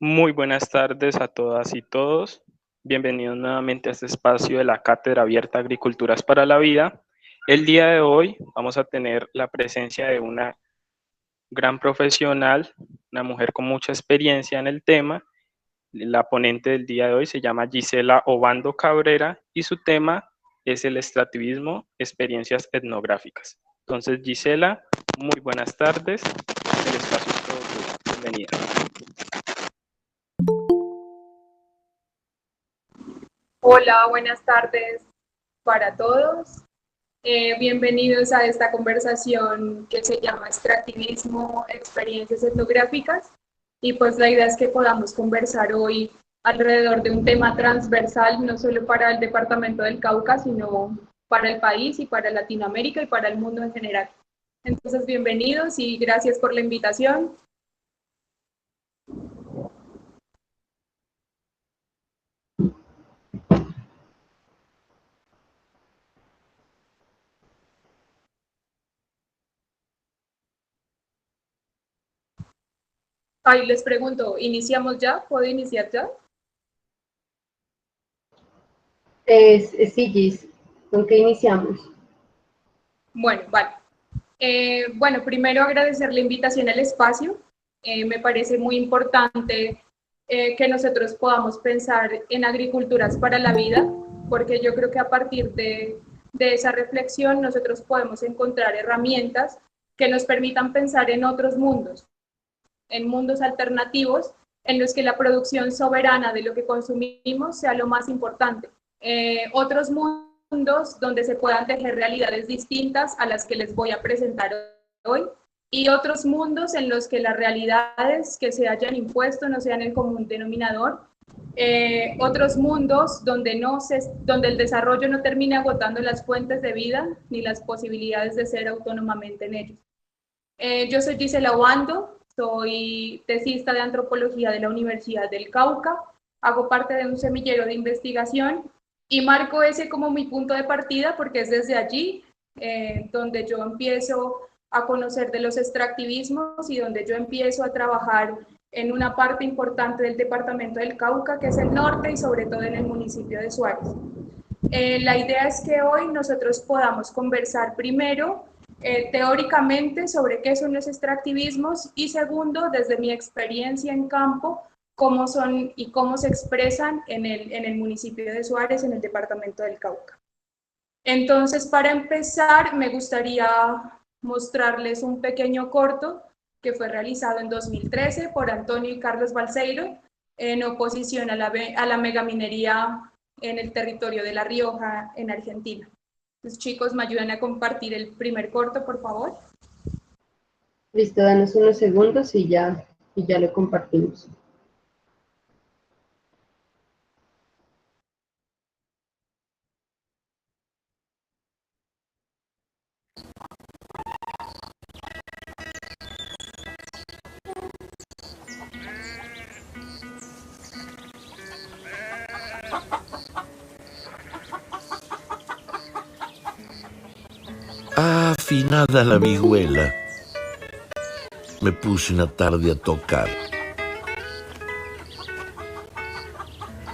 Muy buenas tardes a todas y todos. Bienvenidos nuevamente a este espacio de la Cátedra Abierta Agriculturas para la Vida. El día de hoy vamos a tener la presencia de una gran profesional, una mujer con mucha experiencia en el tema. La ponente del día de hoy se llama Gisela Obando Cabrera y su tema es el extractivismo, experiencias etnográficas. Entonces, Gisela, muy buenas tardes. El espacio es todo tuyo. Bienvenida. Hola, buenas tardes para todos. Bienvenidos a esta conversación que se llama Extractivismo, Experiencias Etnográficas. Y pues la idea es que podamos conversar hoy alrededor de un tema transversal, no solo para el departamento del Cauca, sino para el país y para Latinoamérica y para el mundo en general. Entonces, bienvenidos y gracias por la invitación. Ahí les pregunto, ¿iniciamos ya? ¿Puedo iniciar ya? Sí, Gis, ¿con qué iniciamos? Bueno, vale. Bueno, primero agradecer la invitación al espacio. Me parece muy importante que nosotros podamos pensar en agriculturas para la vida, porque yo creo que a partir de esa reflexión nosotros podemos encontrar herramientas que nos permitan pensar en mundos alternativos, en los que la producción soberana de lo que consumimos sea lo más importante. Otros mundos donde se puedan tejer realidades distintas a las que les voy a presentar hoy, y otros mundos en los que las realidades que se hayan impuesto no sean el común denominador, otros mundos donde el desarrollo no termine agotando las fuentes de vida ni las posibilidades de ser autónomamente en ellos. Yo soy Gisela Obando, soy tesista de antropología de la Universidad del Cauca, hago parte de un semillero de investigación y marco ese como mi punto de partida porque es desde allí donde yo empiezo a conocer de los extractivismos y donde yo empiezo a trabajar en una parte importante del departamento del Cauca, que es el norte y sobre todo en el municipio de Suárez. La idea es que hoy nosotros podamos conversar primero teóricamente sobre qué son los extractivismos y segundo, desde mi experiencia en campo, cómo son y cómo se expresan en el municipio de Suárez, en el departamento del Cauca. Entonces, para empezar, me gustaría mostrarles un pequeño corto que fue realizado en 2013 por Antonio y Carlos Balseiro en oposición a la megaminería en el territorio de La Rioja, en Argentina. Entonces, chicos, ¿me ayudan a compartir el primer corto, por favor? Listo, danos unos segundos y ya lo compartimos. Afinada la vihuela, me puse una tarde a tocar.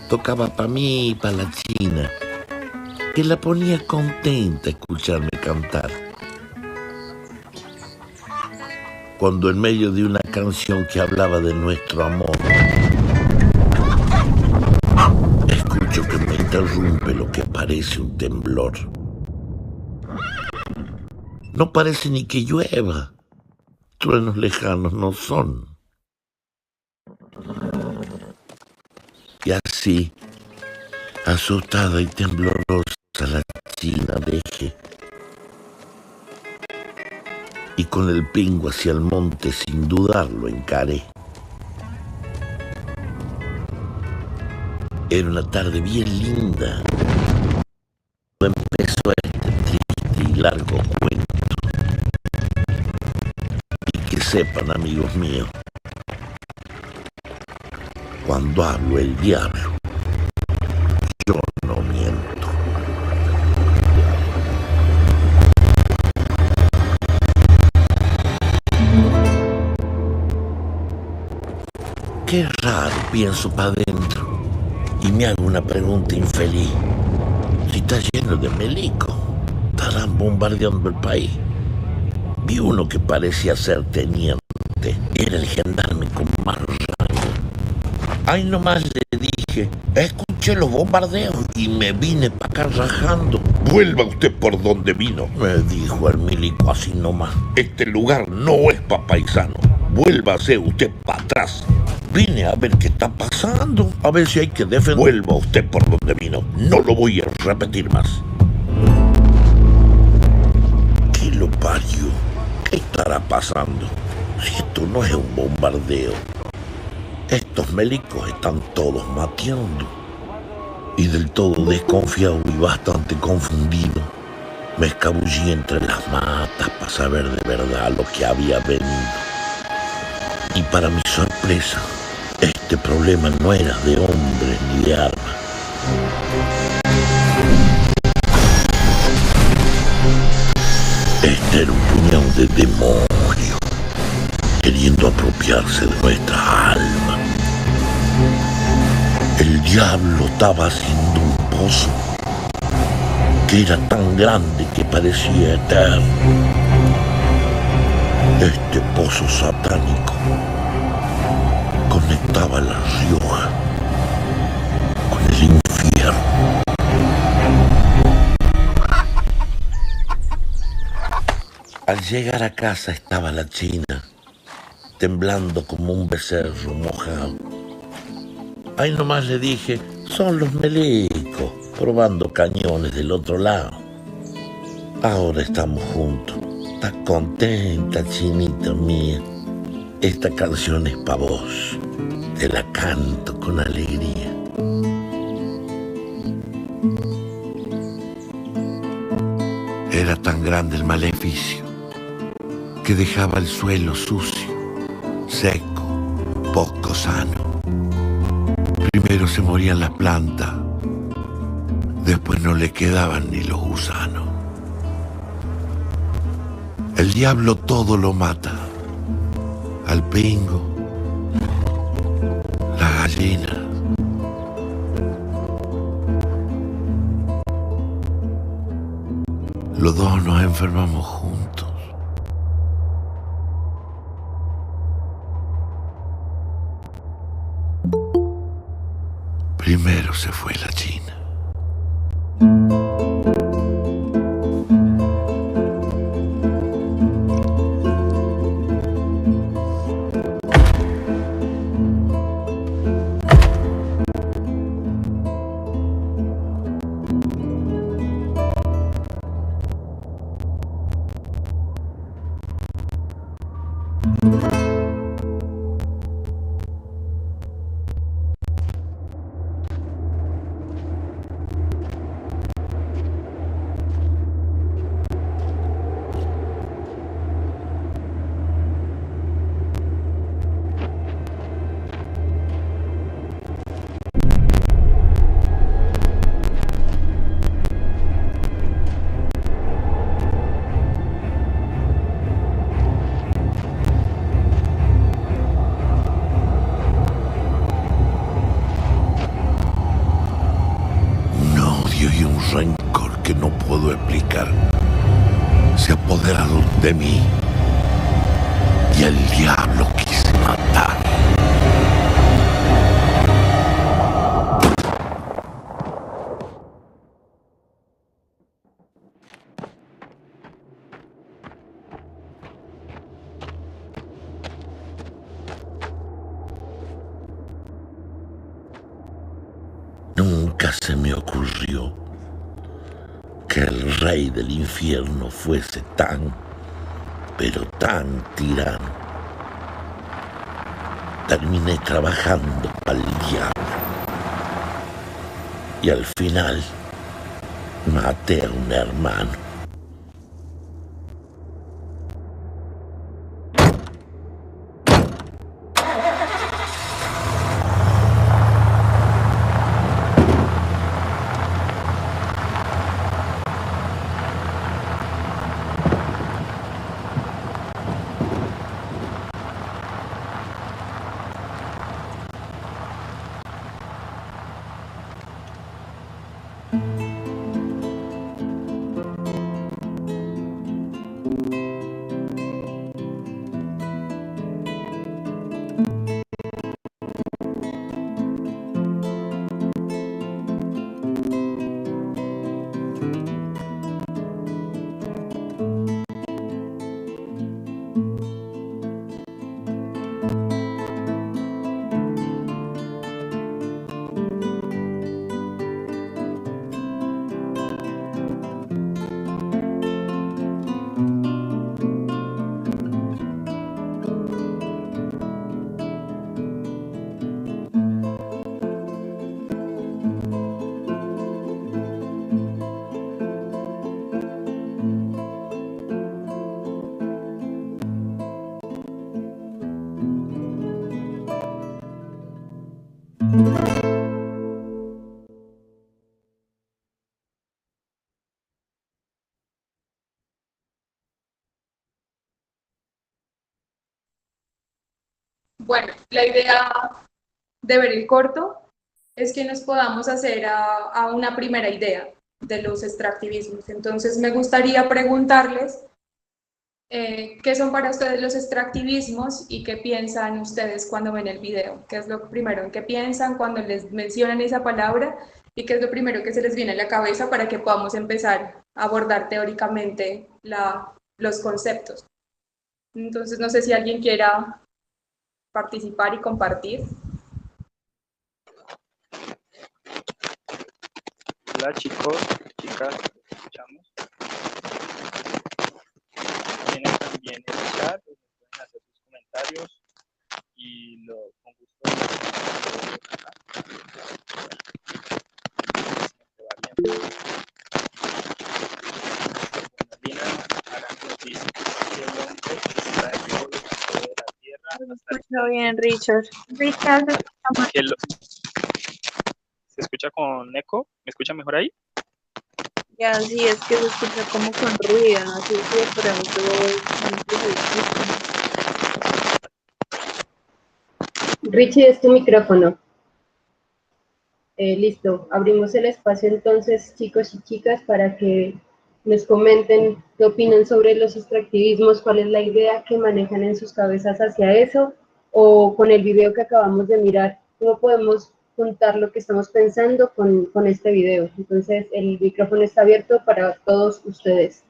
Tocaba pa' mí y pa' la china, que la ponía contenta escucharme cantar. Cuando en medio de una canción que hablaba de nuestro amor, escucho que me interrumpe lo que parece un temblor. No parece ni que llueva, truenos lejanos no son. Y así, azotada y temblorosa, la china dejé. Y con el pingo hacia el monte sin dudarlo encaré. Era una tarde bien linda. Empezó este triste y largo cuento. Y que sepan, amigos míos, cuando hablo el diablo, yo no miento. Qué raro, pienso para adentro. Y me hago una pregunta infeliz. Si está lleno de milicos, estarán bombardeando el país. Vi uno que parecía ser teniente. Era el gendarme con más rango. Ahí nomás le dije, escuché los bombardeos y me vine para acá rajando. Vuelva usted por donde vino, me dijo el milico así nomás. Este lugar no es pa' paisano. Vuélvase usted para atrás. Vine a ver qué está pasando, a ver si hay que defender. Vuelva usted por donde vino. No lo voy a repetir más. ¿Qué lo parió? ¿Qué estará pasando? Si esto no es un bombardeo. Estos milicos están todos mateando. Y del todo desconfiado y bastante confundido, me escabullí entre las matas para saber de verdad lo que había venido. Y para mi sorpresa, este problema no era de hombres ni de armas. Este era un puñado de demonios queriendo apropiarse de nuestra alma. El diablo estaba haciendo un pozo que era tan grande que parecía eterno. Este pozo satánico conectaba La Rioja con el infierno. Al llegar a casa estaba la China, temblando como un becerro mojado. Ahí nomás le dije, son los milicos, probando cañones del otro lado. Ahora estamos juntos. ¿Estás contenta, chinita mía? Esta canción es pa' vos. Te la canto con alegría. Era tan grande el maleficio que dejaba el suelo sucio, seco, poco sano. Primero se morían las plantas, después no le quedaban ni los gusanos. El diablo todo lo mata, al pingo, la gallina. Los dos nos enfermamos juntos. Primero se fue la China. Y un rencor que no puedo explicar se apoderaron de mí y el diablo quise matar. Nunca se me ocurrió que el rey del infierno fuese tan, pero tan tirano. Terminé trabajando para el diablo y al final maté a un hermano. Bueno, la idea de ver el corto es que nos podamos hacer a una primera idea de los extractivismos. Entonces me gustaría preguntarles qué son para ustedes los extractivismos y qué piensan ustedes cuando ven el video. ¿Qué es lo primero en que piensan cuando les mencionan esa palabra y qué es lo primero que se les viene a la cabeza para que podamos empezar a abordar teóricamente los conceptos? Entonces no sé si alguien quiera participar y compartir. Hola chicos, chicas, escuchamos. Tienen también el chat, donde pueden hacer sus comentarios y con gusto acá. Lina Arango dice que el hombre extrae todo de la tierra hasta Escucho bien, Richard. que ¿Se escucha con eco? ¿Me escucha mejor ahí? Ya, sí, es que se escucha como con ruido, no sé si de pronto Richie, es tu micrófono. Listo, abrimos el espacio entonces, chicos y chicas, para que nos comenten qué opinan sobre los extractivismos, cuál es la idea que manejan en sus cabezas hacia eso, o con el video que acabamos de mirar, cómo podemos juntar lo que estamos pensando con este video. Entonces, el micrófono está abierto para todos ustedes.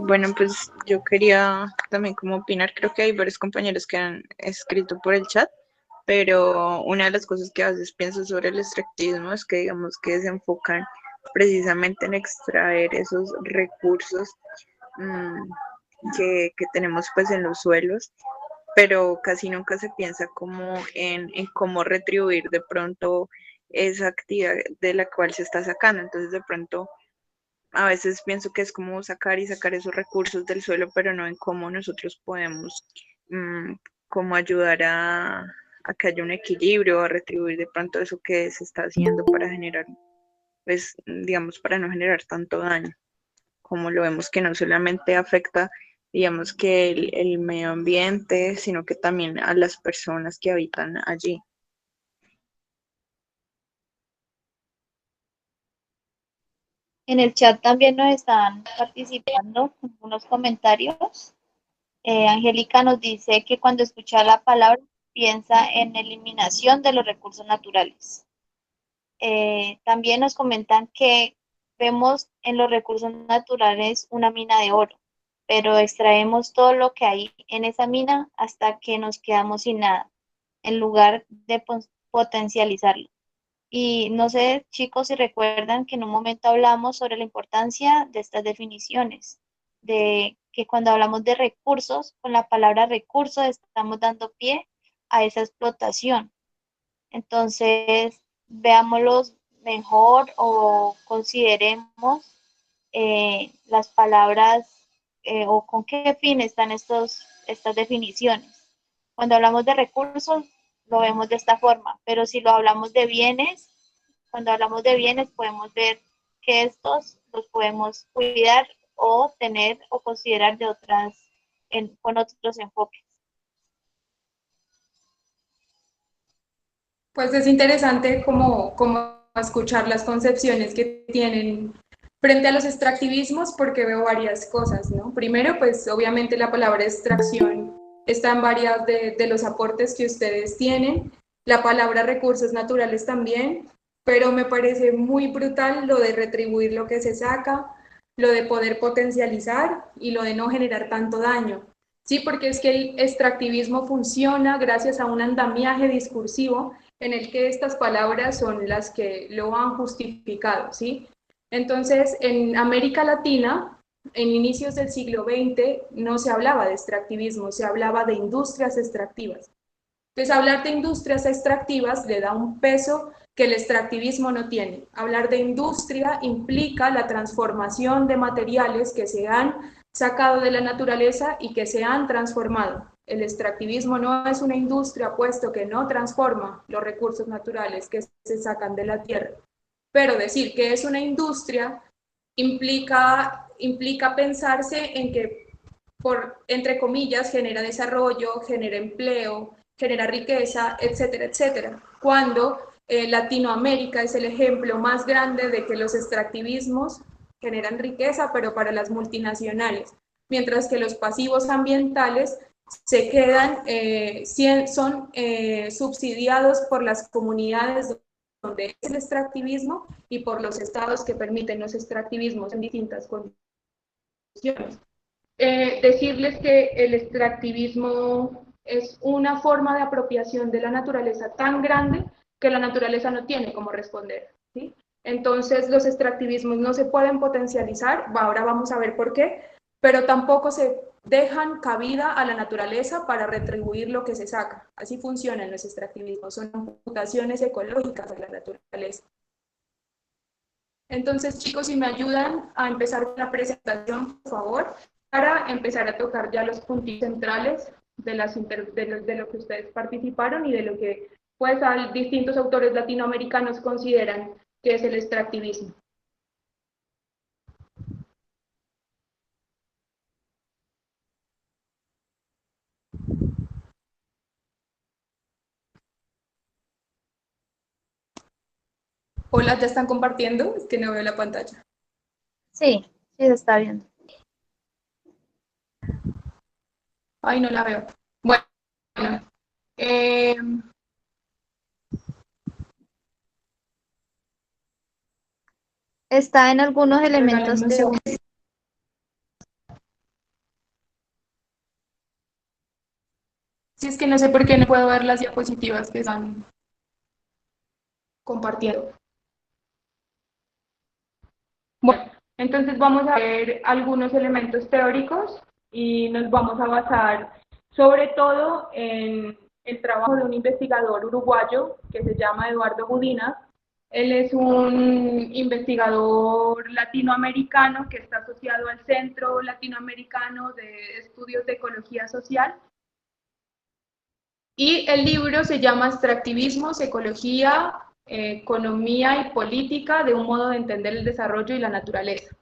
Bueno, pues yo quería también como opinar, creo que hay varios compañeros que han escrito por el chat, pero una de las cosas que a veces pienso sobre el extractivismo es que digamos que se enfocan precisamente en extraer esos recursos que tenemos pues en los suelos, pero casi nunca se piensa como en cómo retribuir de pronto esa actividad de la cual se está sacando. Entonces de pronto a veces pienso que es como sacar y sacar esos recursos del suelo, pero no en cómo nosotros podemos como ayudar a que haya un equilibrio, a retribuir de pronto eso que se está haciendo para generar, pues digamos, para no generar tanto daño, como lo vemos que no solamente afecta, digamos, que el medio ambiente, sino que también a las personas que habitan allí. En el chat también nos están participando con unos comentarios. Angélica nos dice que cuando escucha la palabra piensa en eliminación de los recursos naturales. También nos comentan que vemos en los recursos naturales una mina de oro, pero extraemos todo lo que hay en esa mina hasta que nos quedamos sin nada, en lugar de potencializarlo. Y no sé, chicos, si recuerdan que en un momento hablamos sobre la importancia de estas definiciones, de que cuando hablamos de recursos, con la palabra recurso estamos dando pie a esa explotación. Entonces, veámoslos mejor o consideremos las palabras o con qué fin están estas definiciones. Cuando hablamos de recursos, lo vemos de esta forma, pero si lo hablamos de bienes, cuando hablamos de bienes podemos ver que estos los podemos cuidar o tener o considerar de con otros enfoques. Pues es interesante como escuchar las concepciones que tienen frente a los extractivismos, porque veo varias cosas, ¿no? Primero, pues obviamente la palabra extracción está en varias de los aportes que ustedes tienen, la palabra recursos naturales también, pero me parece muy brutal lo de retribuir lo que se saca, lo de poder potencializar y lo de no generar tanto daño. Sí, porque es que el extractivismo funciona gracias a un andamiaje discursivo en el que estas palabras son las que lo han justificado, ¿sí? Entonces, en América Latina, en inicios del siglo XX, no se hablaba de extractivismo, se hablaba de industrias extractivas. Entonces, hablar de industrias extractivas le da un peso que el extractivismo no tiene. Hablar de industria implica la transformación de materiales que se han sacado de la naturaleza y que se han transformado. El extractivismo no es una industria, puesto que no transforma los recursos naturales que se sacan de la tierra. Pero decir que es una industria implica pensarse en que, entre comillas, genera desarrollo, genera empleo, genera riqueza, etcétera, etcétera. Cuando Latinoamérica es el ejemplo más grande de que los extractivismos generan riqueza, pero para las multinacionales, mientras que los pasivos ambientales se quedan, son subsidiados por las comunidades donde es el extractivismo y por los estados que permiten los extractivismos en distintas condiciones. Decirles que el extractivismo es una forma de apropiación de la naturaleza tan grande que la naturaleza no tiene cómo responder, ¿sí? Entonces los extractivismos no se pueden potencializar, ahora vamos a ver por qué, pero tampoco se dejan cabida a la naturaleza para retribuir lo que se saca. Así funcionan los extractivismos, son amputaciones ecológicas de la naturaleza. Entonces, chicos, si me ayudan a empezar con la presentación, por favor, para empezar a tocar ya los puntos centrales de lo que ustedes participaron y de lo que pues distintos autores latinoamericanos consideran que es el extractivismo. Hola, ¿ya están compartiendo? Es que no veo la pantalla. Sí, sí se está viendo. Ay, no la veo. Bueno, Está en algunos elementos regálenme un segundo. Si es que no sé por qué no puedo ver las diapositivas que están compartiendo. Bueno, entonces vamos a ver algunos elementos teóricos y nos vamos a basar sobre todo en el trabajo de un investigador uruguayo que se llama Eduardo Budina. Él es un investigador latinoamericano que está asociado al Centro Latinoamericano de Estudios de Ecología Social. Y el libro se llama Extractivismos, Ecología, Economía y Política de un modo de entender el desarrollo y la naturaleza.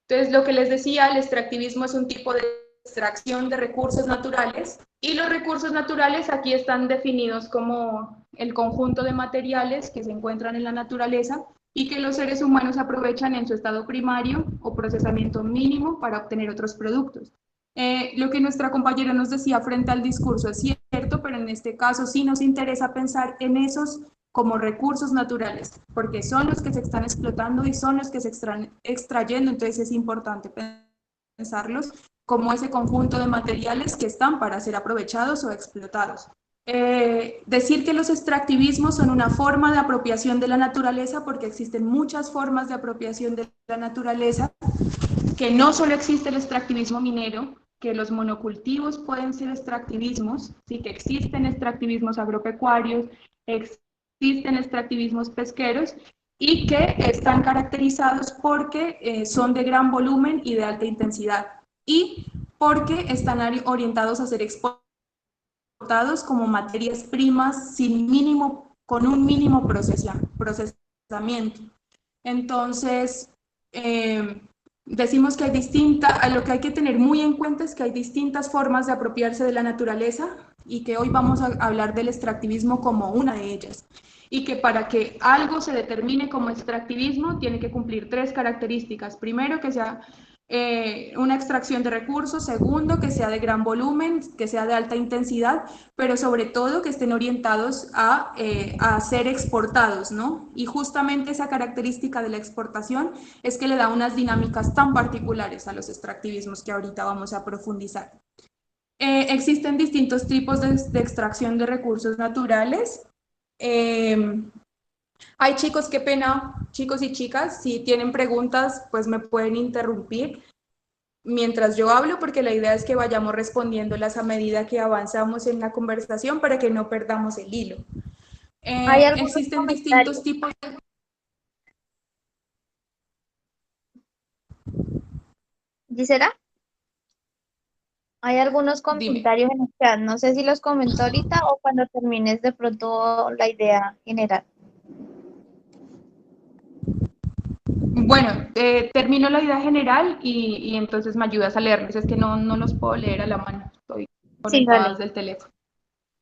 Entonces, lo que les decía, el extractivismo es un tipo de extracción de recursos naturales y los recursos naturales aquí están definidos como el conjunto de materiales que se encuentran en la naturaleza y que los seres humanos aprovechan en su estado primario o procesamiento mínimo para obtener otros productos. Lo que nuestra compañera nos decía frente al discurso es cierto, pero en este caso sí nos interesa pensar en esos como recursos naturales, porque son los que se están explotando y son los que se están extrayendo, entonces es importante pensarlos como ese conjunto de materiales que están para ser aprovechados o explotados. Decir que los extractivismos son una forma de apropiación de la naturaleza, porque existen muchas formas de apropiación de la naturaleza, que no solo existe el extractivismo minero, que los monocultivos pueden ser extractivismos, sí, que existen extractivismos agropecuarios, existen extractivismos pesqueros y que están caracterizados porque son de gran volumen y de alta intensidad y porque están orientados a ser exportados como materias primas con un mínimo procesamiento. Entonces, decimos que lo que hay que tener muy en cuenta es que hay distintas formas de apropiarse de la naturaleza y que hoy vamos a hablar del extractivismo como una de ellas. Y que para que algo se determine como extractivismo tiene que cumplir 3 características. Primero, que sea una extracción de recursos. Segundo, que sea de gran volumen, que sea de alta intensidad, pero sobre todo que estén orientados a ser exportados, ¿no? Y justamente esa característica de la exportación es que le da unas dinámicas tan particulares a los extractivismos que ahorita vamos a profundizar. Existen distintos tipos de extracción de recursos naturales. Ay, chicos, qué pena, chicos y chicas, si tienen preguntas, pues me pueden interrumpir mientras yo hablo, porque la idea es que vayamos respondiéndolas a medida que avanzamos en la conversación para que no perdamos el hilo. Hay algunos Existen comentarios. distintos tipos de... ¿Gisela? Hay algunos Dime. comentarios en el chat, no sé si los comentó ahorita o cuando termines de pronto la idea general. Bueno, termino la idea general y entonces me ayudas a leerlos. Es que no los puedo leer a la mano, estoy Sí, conectada dale. desde el teléfono.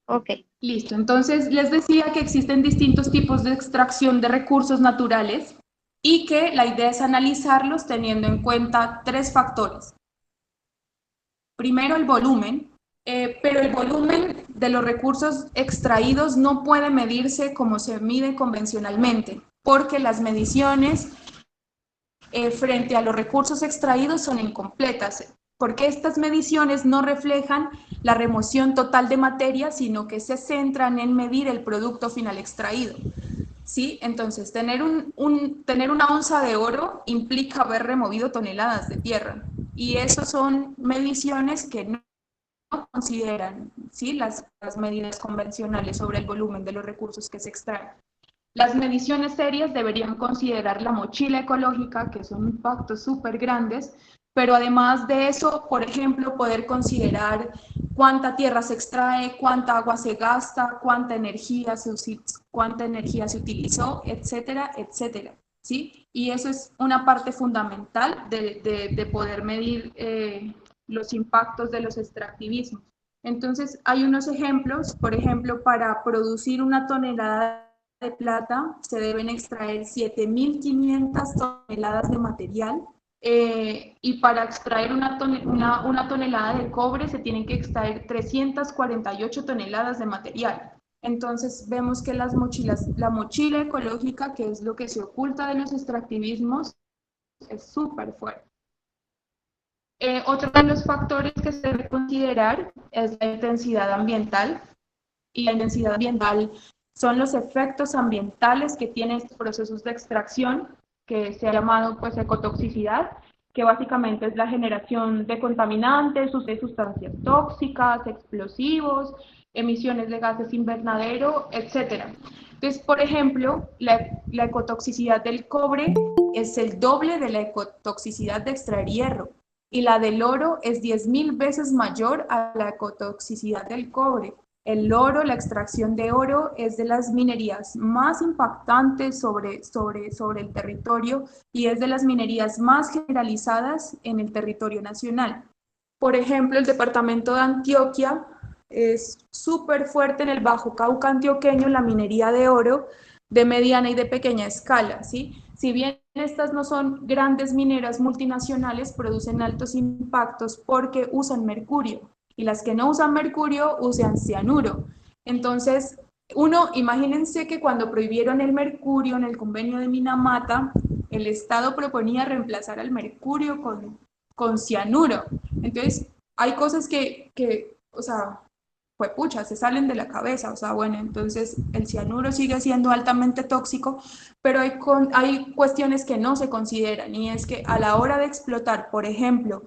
Ok. Listo, entonces les decía que existen distintos tipos de extracción de recursos naturales y que la idea es analizarlos teniendo en cuenta tres factores. Primero, el volumen, pero el volumen de los recursos extraídos no puede medirse como se mide convencionalmente, porque las mediciones frente a los recursos extraídos son incompletas, porque estas mediciones no reflejan la remoción total de materia, sino que se centran en medir el producto final extraído. ¿Sí? Entonces, tener una onza de oro implica haber removido toneladas de tierra, y eso son mediciones que no consideran, ¿sí?, las medidas convencionales sobre el volumen de los recursos que se extraen. Las mediciones serias deberían considerar la mochila ecológica, que son impactos súper grandes, pero además de eso, por ejemplo, poder considerar cuánta tierra se extrae, cuánta agua se gasta, cuánta energía se utilizó, etcétera, etcétera. ¿Sí? Y eso es una parte fundamental de poder medir los impactos de los extractivismos. Entonces, hay unos ejemplos, por ejemplo, para producir una tonelada de plata se deben extraer 7.500 toneladas de material, y para extraer una tonelada de cobre se tienen que extraer 348 toneladas de material. Entonces vemos que la mochila ecológica, que es lo que se oculta de los extractivismos, es súper fuerte. Otro de los factores que se debe considerar es la intensidad ambiental, y la intensidad ambiental son los efectos ambientales que tienen estos procesos de extracción, que se ha llamado pues ecotoxicidad, que básicamente es la generación de contaminantes, de sustancias tóxicas, explosivos, emisiones de gases invernadero, etc. Entonces, por ejemplo, la ecotoxicidad del cobre es el doble de la ecotoxicidad de extraer hierro, y la del oro es 10.000 veces mayor a la ecotoxicidad del cobre. El oro, la extracción de oro, es de las minerías más impactantes sobre el territorio, y es de las minerías más generalizadas en el territorio nacional. Por ejemplo, el departamento de Antioquia es súper fuerte en el Bajo Cauca antioqueño la minería de oro de mediana y de pequeña escala, ¿sí? Si bien estas no son grandes mineras multinacionales, producen altos impactos porque usan mercurio, y las que no usan mercurio usan cianuro. Entonces, imagínense que cuando prohibieron el mercurio en el convenio de Minamata, el Estado proponía reemplazar al mercurio con cianuro. Entonces, hay cosas o sea, pues pucha, se salen de la cabeza, o sea, bueno, entonces el cianuro sigue siendo altamente tóxico, pero hay cuestiones que no se consideran, y es que a la hora de explotar, por ejemplo,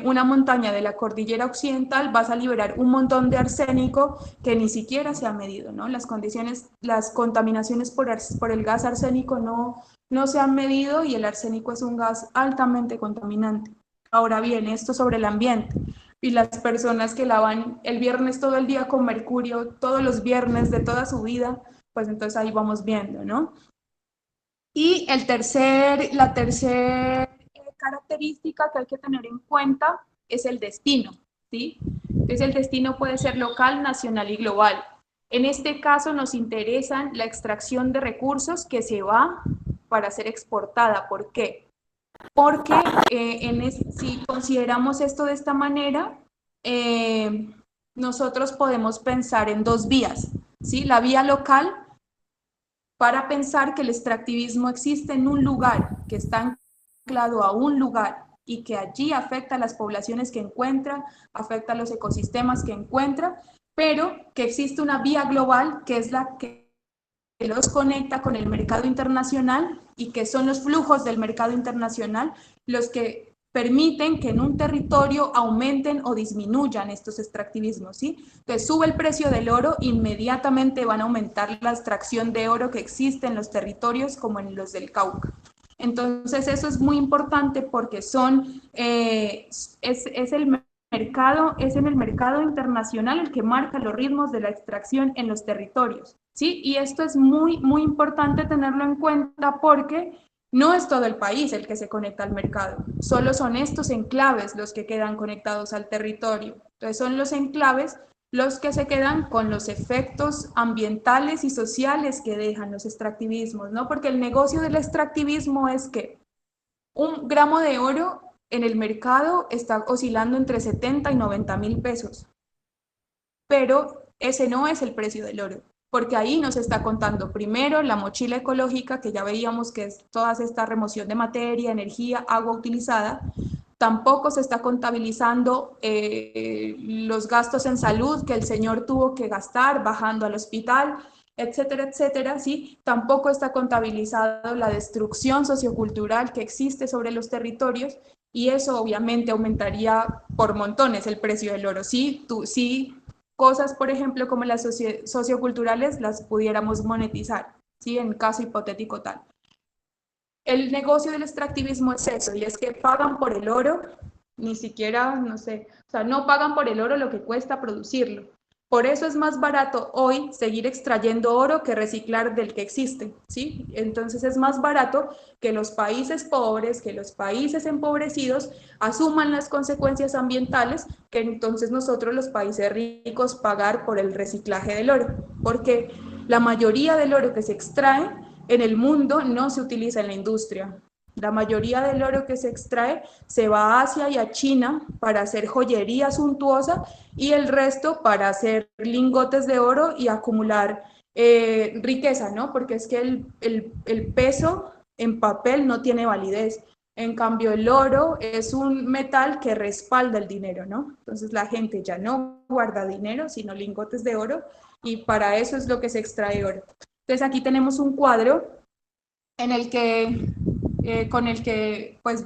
una montaña de la cordillera occidental, vas a liberar un montón de arsénico que ni siquiera se ha medido, ¿no? Las contaminaciones por el gas arsénico no se han medido, y el arsénico es un gas altamente contaminante. Ahora bien, esto sobre el ambiente, y las personas que lavan el viernes todo el día con mercurio, todos los viernes de toda su vida, pues entonces ahí vamos viendo, ¿no? Y la tercera característica que hay que tener en cuenta es el destino, ¿sí? Entonces el destino puede ser local, nacional y global. En este caso nos interesa la extracción de recursos que se va para ser exportada. ¿Por qué? Porque si consideramos esto de esta manera, nosotros podemos pensar en dos vías, ¿sí? La vía local, para pensar que el extractivismo existe en un lugar, que está anclado a un lugar, y que allí afecta a las poblaciones que encuentra, afecta a los ecosistemas que encuentra, pero que existe una vía global, que es la que los conecta con el mercado internacional, y que son los flujos del mercado internacional los que permiten que en un territorio aumenten o disminuyan estos extractivismos, ¿sí? Entonces sube el precio del oro, inmediatamente van a aumentar la extracción de oro que existe en los territorios como en los del Cauca. Entonces eso es muy importante porque es el mercado, es en el mercado internacional el que marca los ritmos de la extracción en los territorios, ¿sí? Y esto es muy, muy importante tenerlo en cuenta porque no es todo el país el que se conecta al mercado, solo son estos enclaves los que quedan conectados al territorio. Entonces son los enclaves los que se quedan con los efectos ambientales y sociales que dejan los extractivismos, ¿no? Porque el negocio del extractivismo es que un gramo de oro en el mercado está oscilando entre 70 y 90 mil pesos, pero ese no es el precio del oro, porque ahí nos está contando primero la mochila ecológica, que ya veíamos que es toda esta remoción de materia, energía, agua utilizada. Tampoco se está contabilizando los gastos en salud que el señor tuvo que gastar bajando al hospital, etcétera, etcétera, ¿sí? Tampoco está contabilizado la destrucción sociocultural que existe sobre los territorios y eso obviamente aumentaría por montones el precio del oro. Sí, sí, cosas, por ejemplo, como las socioculturales las pudiéramos monetizar, ¿sí? En caso hipotético tal. El negocio del extractivismo es eso, y es que pagan por el oro, ni siquiera, no sé, o sea, no pagan por el oro lo que cuesta producirlo. Por eso es más barato hoy seguir extrayendo oro que reciclar del que existe, ¿sí? Entonces es más barato que los países pobres, que los países empobrecidos asuman las consecuencias ambientales, que entonces nosotros los países ricos pagar por el reciclaje del oro, porque la mayoría del oro que se extrae en el mundo no se utiliza en la industria. La mayoría del oro que se extrae se va a Asia y a China para hacer joyería suntuosa y el resto para hacer lingotes de oro y acumular riqueza, ¿no? Porque es que el peso en papel no tiene validez. En cambio, el oro es un metal que respalda el dinero, ¿no? Entonces la gente ya no guarda dinero, sino lingotes de oro y para eso es lo que se extrae oro. Entonces aquí tenemos un cuadro en el que, con el que, pues,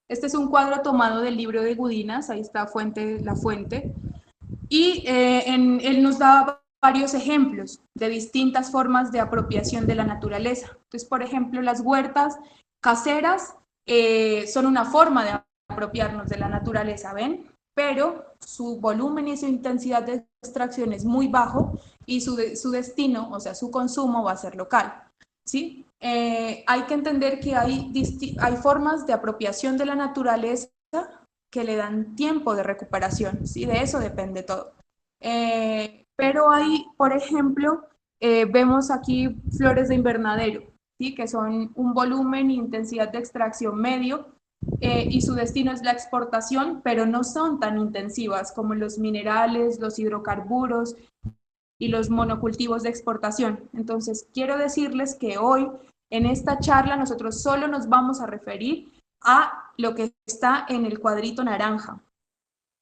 este es un cuadro tomado del libro de Gudinas, ahí está la fuente, y él nos da varios ejemplos de distintas formas de apropiación de la naturaleza. Entonces, por ejemplo, las huertas caseras son una forma de apropiarnos de la naturaleza, ¿ven? Pero su volumen y su intensidad de extracción es muy bajo y su destino, o sea, su consumo va a ser local, ¿sí? Hay que entender que hay formas de apropiación de la naturaleza que le dan tiempo de recuperación, ¿sí? De eso depende todo. Pero hay, por ejemplo, vemos aquí flores de invernadero, ¿sí? Que son un volumen e intensidad de extracción medio y su destino es la exportación, pero no son tan intensivas como los minerales, los hidrocarburos y los monocultivos de exportación. Entonces, quiero decirles que hoy en esta charla nosotros solo nos vamos a referir a lo que está en el cuadrito naranja.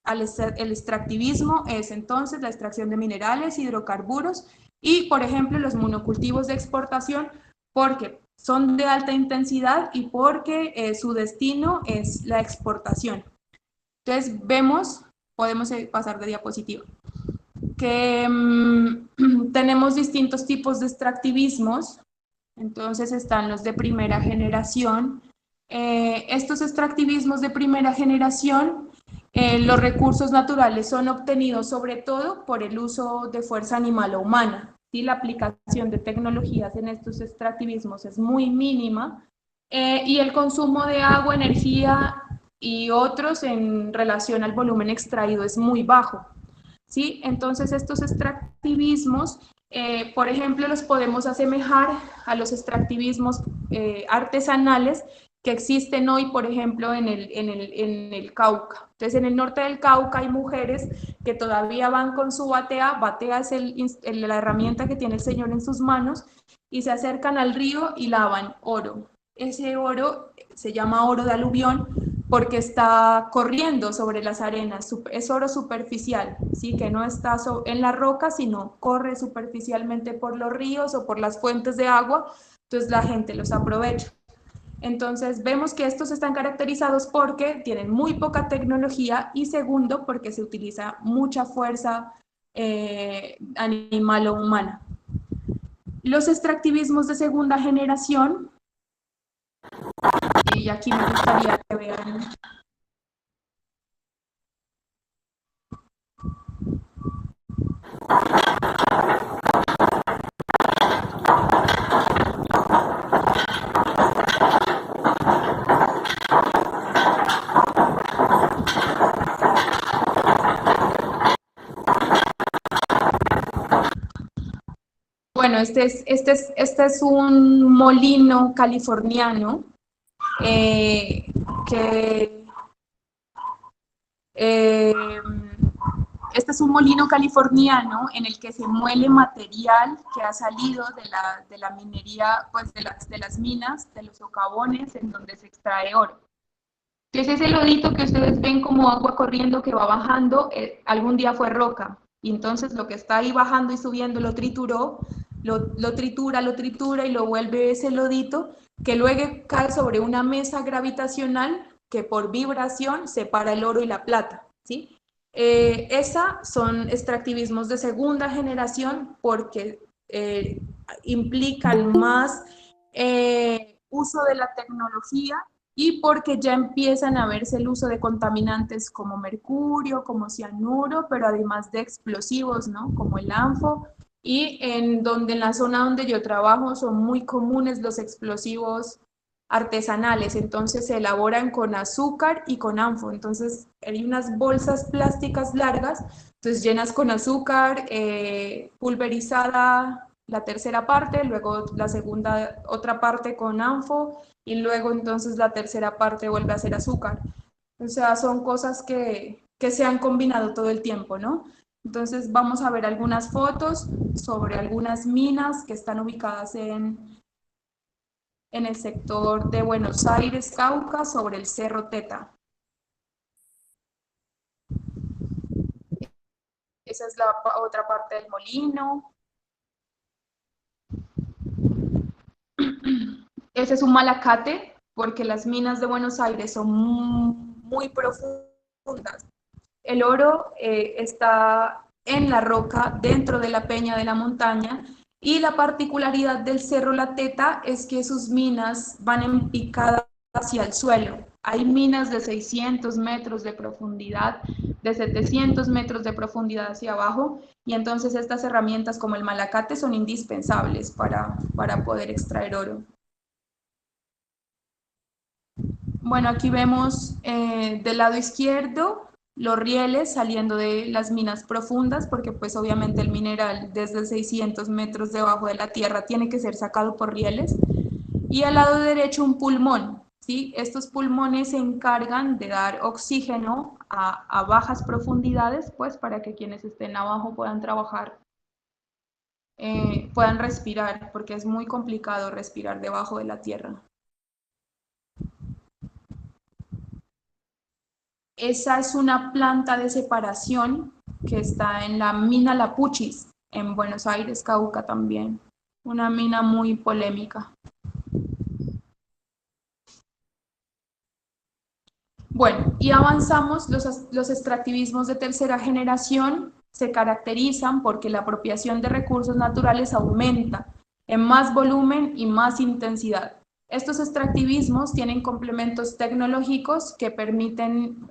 El extractivismo es entonces la extracción de minerales, hidrocarburos y, por ejemplo, los monocultivos de exportación, porque son de alta intensidad y porque su destino es la exportación. Entonces, podemos pasar de diapositiva, que tenemos distintos tipos de extractivismos. Entonces están los de primera generación. Estos extractivismos de primera generación, los recursos naturales son obtenidos sobre todo por el uso de fuerza animal o humana. ¿Sí? La aplicación de tecnologías en estos extractivismos es muy mínima y el consumo de agua, energía y otros en relación al volumen extraído es muy bajo. ¿Sí? Entonces estos extractivismos, por ejemplo, los podemos asemejar a los extractivismos artesanales que existen hoy, por ejemplo, en el Cauca. Entonces, en el norte del Cauca hay mujeres que todavía van con su batea. Batea es la herramienta que tiene el señor en sus manos, y se acercan al río y lavan oro. Ese oro se llama oro de aluvión porque está corriendo sobre las arenas, es oro superficial, ¿sí? Que no está en la roca, sino corre superficialmente por los ríos o por las fuentes de agua, entonces la gente los aprovecha. Entonces vemos que estos están caracterizados porque tienen muy poca tecnología y segundo, porque se utiliza mucha fuerza animal o humana. Los extractivismos de segunda generación, y aquí me gustaría que vean Bueno, este es un molino californiano que este es un molino californiano en el que se muele material que ha salido de la minería, pues de las minas, de los socavones en donde se extrae oro. Entonces ese lodito que ustedes ven como agua corriendo que va bajando, algún día fue roca. Y entonces lo que está ahí bajando y subiendo lo trituró, lo tritura y lo vuelve ese lodito que luego cae sobre una mesa gravitacional que por vibración separa el oro y la plata, ¿sí? Esa son extractivismos de segunda generación porque implican más uso de la tecnología y porque ya empiezan a verse el uso de contaminantes como mercurio, como cianuro, pero además de explosivos, ¿no? Como el ANFO, y en la zona donde yo trabajo son muy comunes los explosivos artesanales, entonces se elaboran con azúcar y con ANFO, entonces hay unas bolsas plásticas largas, entonces llenas con azúcar, pulverizada la tercera parte, luego la segunda otra parte con ANFO, y luego entonces la tercera parte vuelve a ser azúcar. O sea, son cosas que se han combinado todo el tiempo, ¿no? Entonces vamos a ver algunas fotos sobre algunas minas que están ubicadas en el sector de Buenos Aires, Cauca, sobre el Cerro Teta. Esa es la otra parte del molino. Ese es un malacate, porque las minas de Buenos Aires son muy profundas. El oro está en la roca, dentro de la peña de la montaña, y la particularidad del Cerro La Teta es que sus minas van en picada hacia el suelo. Hay minas de 600 metros de profundidad, de 700 metros de profundidad hacia abajo, y entonces estas herramientas como el malacate son indispensables para poder extraer oro. Bueno, aquí vemos del lado izquierdo los rieles saliendo de las minas profundas, porque pues obviamente el mineral desde 600 metros debajo de la tierra tiene que ser sacado por rieles. Y al lado derecho un pulmón, ¿sí? Estos pulmones se encargan de dar oxígeno a bajas profundidades, pues para que quienes estén abajo puedan trabajar, puedan respirar, porque es muy complicado respirar debajo de la tierra. Esa es una planta de separación que está en la mina La Puchis, en Buenos Aires, Cauca también. Una mina muy polémica. Bueno, y avanzamos, los extractivismos de tercera generación se caracterizan porque la apropiación de recursos naturales aumenta en más volumen y más intensidad. Estos extractivismos tienen complementos tecnológicos que permiten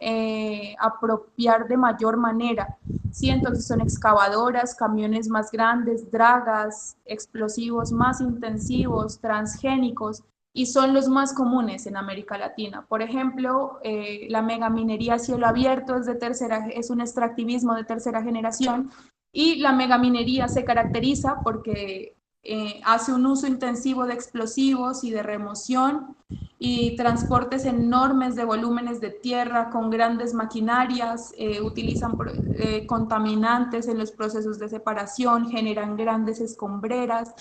apropiar de mayor manera, ¿sí? Entonces son excavadoras, camiones más grandes, dragas, explosivos más intensivos, transgénicos, y son los más comunes en América Latina. Por ejemplo, la megaminería a cielo abierto es un extractivismo de tercera generación, y la megaminería se caracteriza porque hace un uso intensivo de explosivos y de remoción y transportes enormes de volúmenes de tierra con grandes maquinarias, utilizan contaminantes en los procesos de separación, generan grandes escombreras,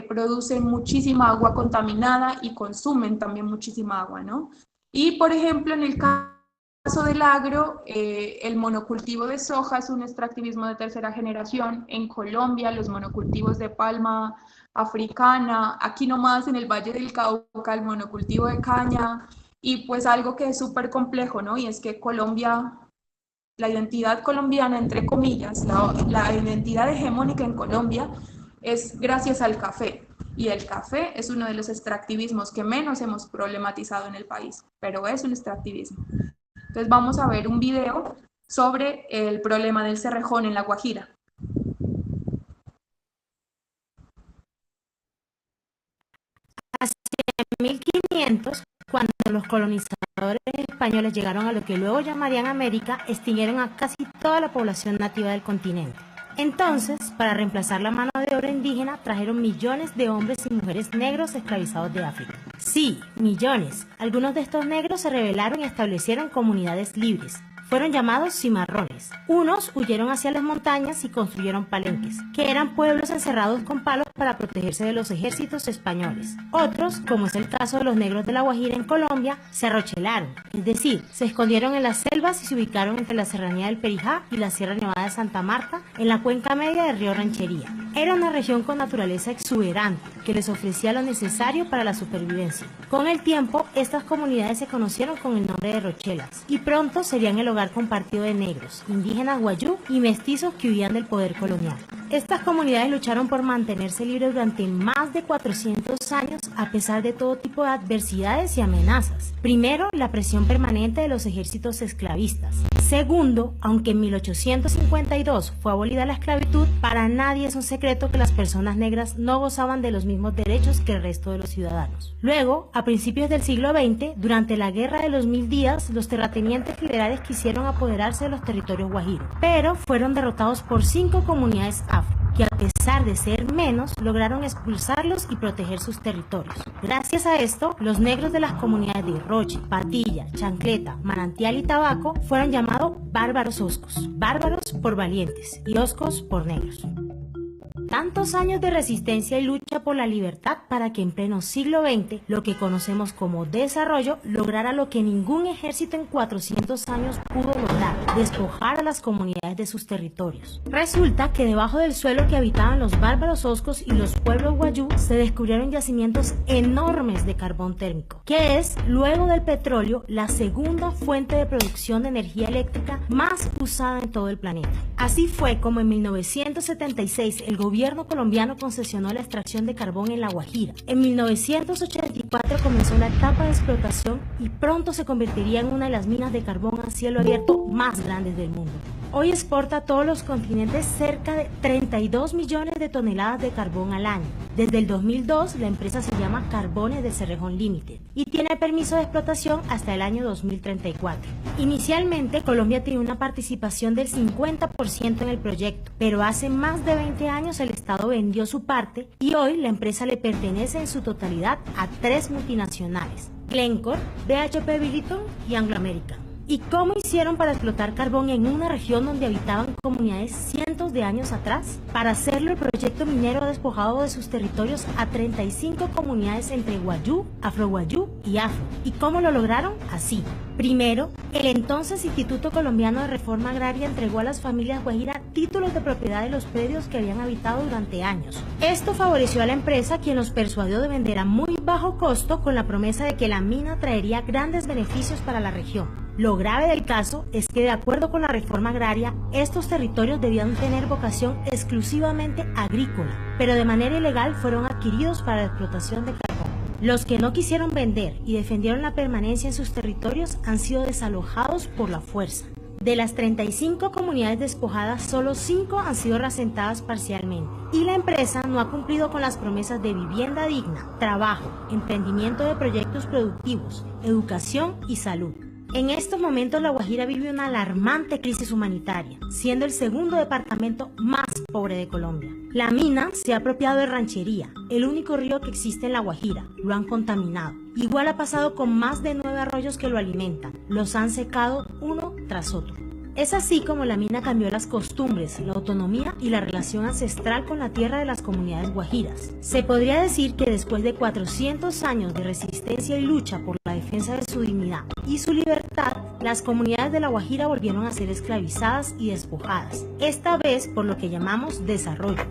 producen muchísima agua contaminada y consumen también muchísima agua, ¿no? Y, por ejemplo, en el caso del agro, el monocultivo de soja es un extractivismo de tercera generación. En Colombia, los monocultivos de palma africana, aquí nomás en el Valle del Cauca, el monocultivo de caña, y pues algo que es súper complejo, ¿no? Y es que Colombia, la identidad colombiana, entre comillas, la identidad hegemónica en Colombia es gracias al café. Y el café es uno de los extractivismos que menos hemos problematizado en el país, pero es un extractivismo. Entonces vamos a ver un video sobre el problema del cerrejón en La Guajira. Hacia 1500, cuando los colonizadores españoles llegaron a lo que luego llamarían América, extinguieron a casi toda la población nativa del continente. Entonces, para reemplazar la mano de obra indígena, trajeron millones de hombres y mujeres negros esclavizados de África. Sí, millones. Algunos de estos negros se rebelaron y establecieron comunidades libres. Fueron llamados cimarrones. Unos huyeron hacia las montañas y construyeron palenques, que eran pueblos encerrados con palos para protegerse de los ejércitos españoles. Otros, como es el caso de los negros de La Guajira en Colombia, se arrochelaron, es decir, se escondieron en las selvas y se ubicaron entre la serranía del Perijá y la Sierra Nevada de Santa Marta, en la cuenca media del río Ranchería. Era una región con naturaleza exuberante, que les ofrecía lo necesario para la supervivencia. Con el tiempo, estas comunidades se conocieron con el nombre de rochelas, y pronto serían el hogar compartido de negros, indígenas guayú y mestizos que huían del poder colonial. Estas comunidades lucharon por mantenerse libres durante más de 400 años a pesar de todo tipo de adversidades y amenazas. Primero, la presión permanente de los ejércitos esclavistas. Segundo, aunque en 1852 fue abolida la esclavitud, para nadie es un secreto que las personas negras no gozaban de los mismos derechos que el resto de los ciudadanos. Luego, a principios del siglo XX, durante la Guerra de los 1000 días, los terratenientes liberales quisieron apoderarse de los territorios guajiros, pero fueron derrotados por 5 comunidades afro, que a pesar de ser menos, lograron expulsarlos y proteger sus territorios. Gracias a esto, los negros de las comunidades de Roche, Patilla, Chancleta, Manantial y Tabaco fueron llamados bárbaros oscos, bárbaros por valientes y oscos por negros. Tantos años de resistencia y lucha por la libertad para que en pleno siglo XX, lo que conocemos como desarrollo, lograra lo que ningún ejército en 400 años pudo lograr, despojar a las comunidades de sus territorios. Resulta que debajo del suelo que habitaban los bárbaros oscos y los pueblos guayú se descubrieron yacimientos enormes de carbón térmico, que es, luego del petróleo, la segunda fuente de producción de energía eléctrica más usada en todo el planeta. Así fue como en 1976 el gobierno colombiano concesionó la extracción de carbón en La Guajira. En 1984 comenzó la etapa de explotación y pronto se convertiría en una de las minas de carbón a cielo abierto más grandes del mundo. Hoy exporta a todos los continentes cerca de 32 millones de toneladas de carbón al año. Desde el 2002, la empresa se llama Carbones de Cerrejón Limited y tiene permiso de explotación hasta el año 2034. Inicialmente, Colombia tenía una participación del 50% en el proyecto, pero hace más de 20 años el Estado vendió su parte y hoy la empresa le pertenece en su totalidad a 3 multinacionales: Glencore, BHP Billiton y Anglo American. ¿Y cómo hicieron para explotar carbón en una región donde habitaban comunidades cientos de años atrás? Para hacerlo, el proyecto minero ha despojado de sus territorios a 35 comunidades entre guayú, afroguayú y afro. ¿Y cómo lo lograron? Así. Primero, el entonces Instituto Colombiano de Reforma Agraria entregó a las familias guajiras títulos de propiedad de los predios que habían habitado durante años. Esto favoreció a la empresa, quien los persuadió de vender a muy bajo costo con la promesa de que la mina traería grandes beneficios para la región. Lo grave del caso es que, de acuerdo con la reforma agraria, estos territorios debían tener vocación exclusivamente agrícola, pero de manera ilegal fueron adquiridos para la explotación de carbón. Los que no quisieron vender y defendieron la permanencia en sus territorios han sido desalojados por la fuerza. De las 35 comunidades despojadas, solo 5 han sido reasentadas parcialmente, y la empresa no ha cumplido con las promesas de vivienda digna, trabajo, emprendimiento de proyectos productivos, educación y salud. En estos momentos, La Guajira vive una alarmante crisis humanitaria, siendo el segundo departamento más pobre de Colombia. La mina se ha apropiado de Ranchería, el único río que existe en La Guajira. Lo han contaminado. Igual ha pasado con más de 9 arroyos que lo alimentan. Los han secado uno tras otro. Es así como la mina cambió las costumbres, la autonomía y la relación ancestral con la tierra de las comunidades guajiras. Se podría decir que después de 400 años de resistencia y lucha por la defensa de su dignidad y su libertad, las comunidades de La Guajira volvieron a ser esclavizadas y despojadas, esta vez por lo que llamamos desarrollo.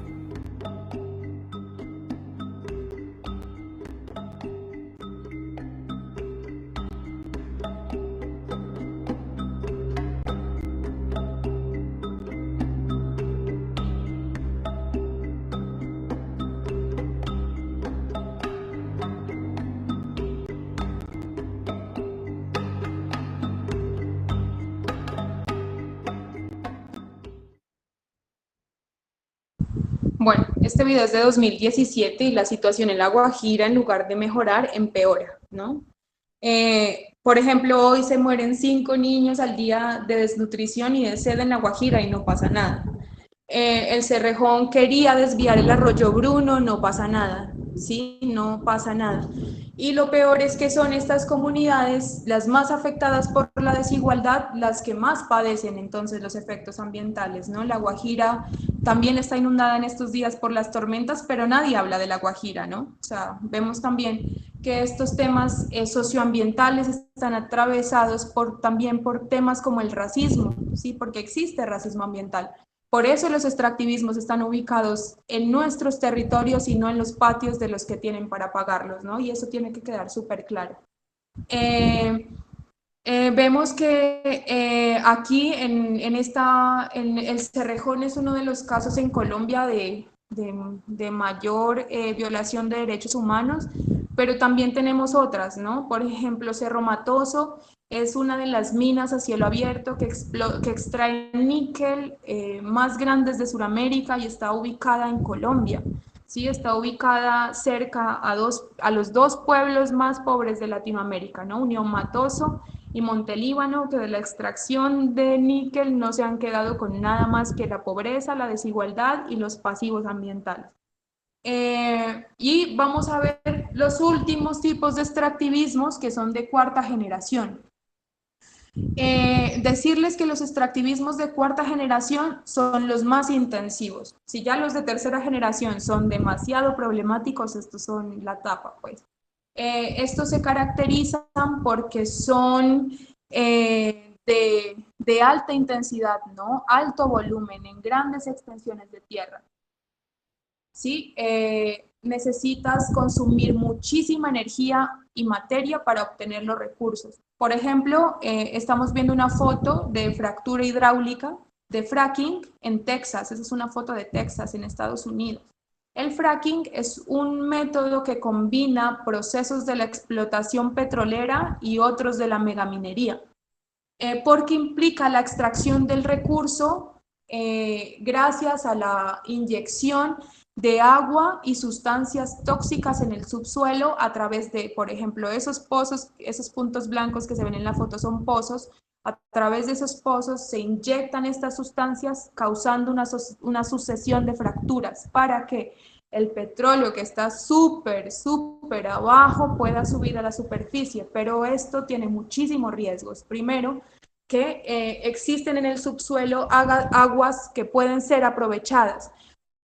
Bueno, este video es de 2017 y la situación en La Guajira, en lugar de mejorar, empeora, ¿no? Por ejemplo, hoy se mueren 5 niños al día de desnutrición y de sed en La Guajira y no pasa nada. el Cerrejón quería desviar el arroyo Bruno, no pasa nada, ¿sí? No pasa nada. Y lo peor es que son estas comunidades las más afectadas por la desigualdad, las que más padecen entonces los efectos ambientales, ¿no? La Guajira también está inundada en estos días por las tormentas, pero nadie habla de la Guajira, ¿no? O sea, vemos también que estos temas socioambientales están atravesados también por temas como el racismo, ¿sí? Porque existe racismo ambiental. Por eso los extractivismos están ubicados en nuestros territorios y no en los patios de los que tienen para pagarlos, ¿no? Y eso tiene que quedar súper claro. Vemos que aquí en el Cerrejón es uno de los casos en Colombia de mayor violación de derechos humanos, pero también tenemos otras, ¿no? Por ejemplo, Cerro Matoso es una de las minas a cielo abierto que extrae níquel más grandes de Sudamérica y está ubicada en Colombia. Sí, está ubicada cerca a los dos pueblos más pobres de Latinoamérica, ¿no? Unión Matoso y Montelíbano, que de la extracción de níquel no se han quedado con nada más que la pobreza, la desigualdad y los pasivos ambientales. Y vamos a ver los últimos tipos de extractivismos que son de cuarta generación. Decirles que los extractivismos de cuarta generación son los más intensivos. Si ya los de tercera generación son demasiado problemáticos, estos son la tapa, pues. Estos se caracterizan porque son de alta intensidad, ¿no? Alto volumen, en grandes extensiones de tierra. ¿Sí? Necesitas consumir muchísima energía y materia para obtener los recursos. Por ejemplo, estamos viendo una foto de fractura hidráulica de fracking en Texas. Esa es una foto de Texas, en Estados Unidos. El fracking es un método que combina procesos de la explotación petrolera y otros de la megaminería, porque implica la extracción del recurso gracias a la inyección de agua y sustancias tóxicas en el subsuelo a través de, por ejemplo, esos pozos, esos puntos blancos que se ven en la foto son pozos. A través de esos pozos se inyectan estas sustancias causando una sucesión de fracturas para que el petróleo que está súper abajo pueda subir a la superficie, pero esto tiene muchísimos riesgos. Primero, que existen en el subsuelo aguas que pueden ser aprovechadas.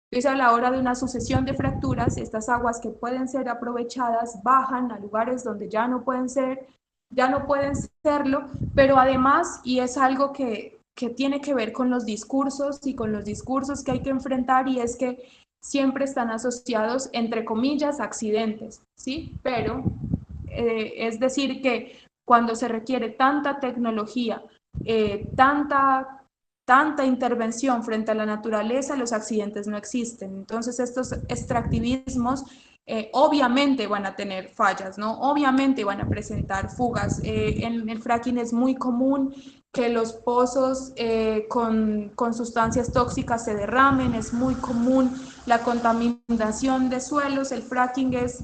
Entonces, a la hora de una sucesión de fracturas, estas aguas que pueden ser aprovechadas bajan a lugares donde ya no pueden serlo, pero además, y es algo que tiene que ver con los discursos y con los discursos que hay que enfrentar, y es que siempre están asociados, entre comillas, accidentes, ¿sí? Pero es decir que cuando se requiere tanta tecnología, tanta intervención frente a la naturaleza, los accidentes no existen. Entonces estos extractivismos obviamente van a tener fallas, ¿no? Obviamente van a presentar fugas. En el fracking es muy común que los pozos con sustancias tóxicas se derramen, es muy común la contaminación de suelos, el fracking es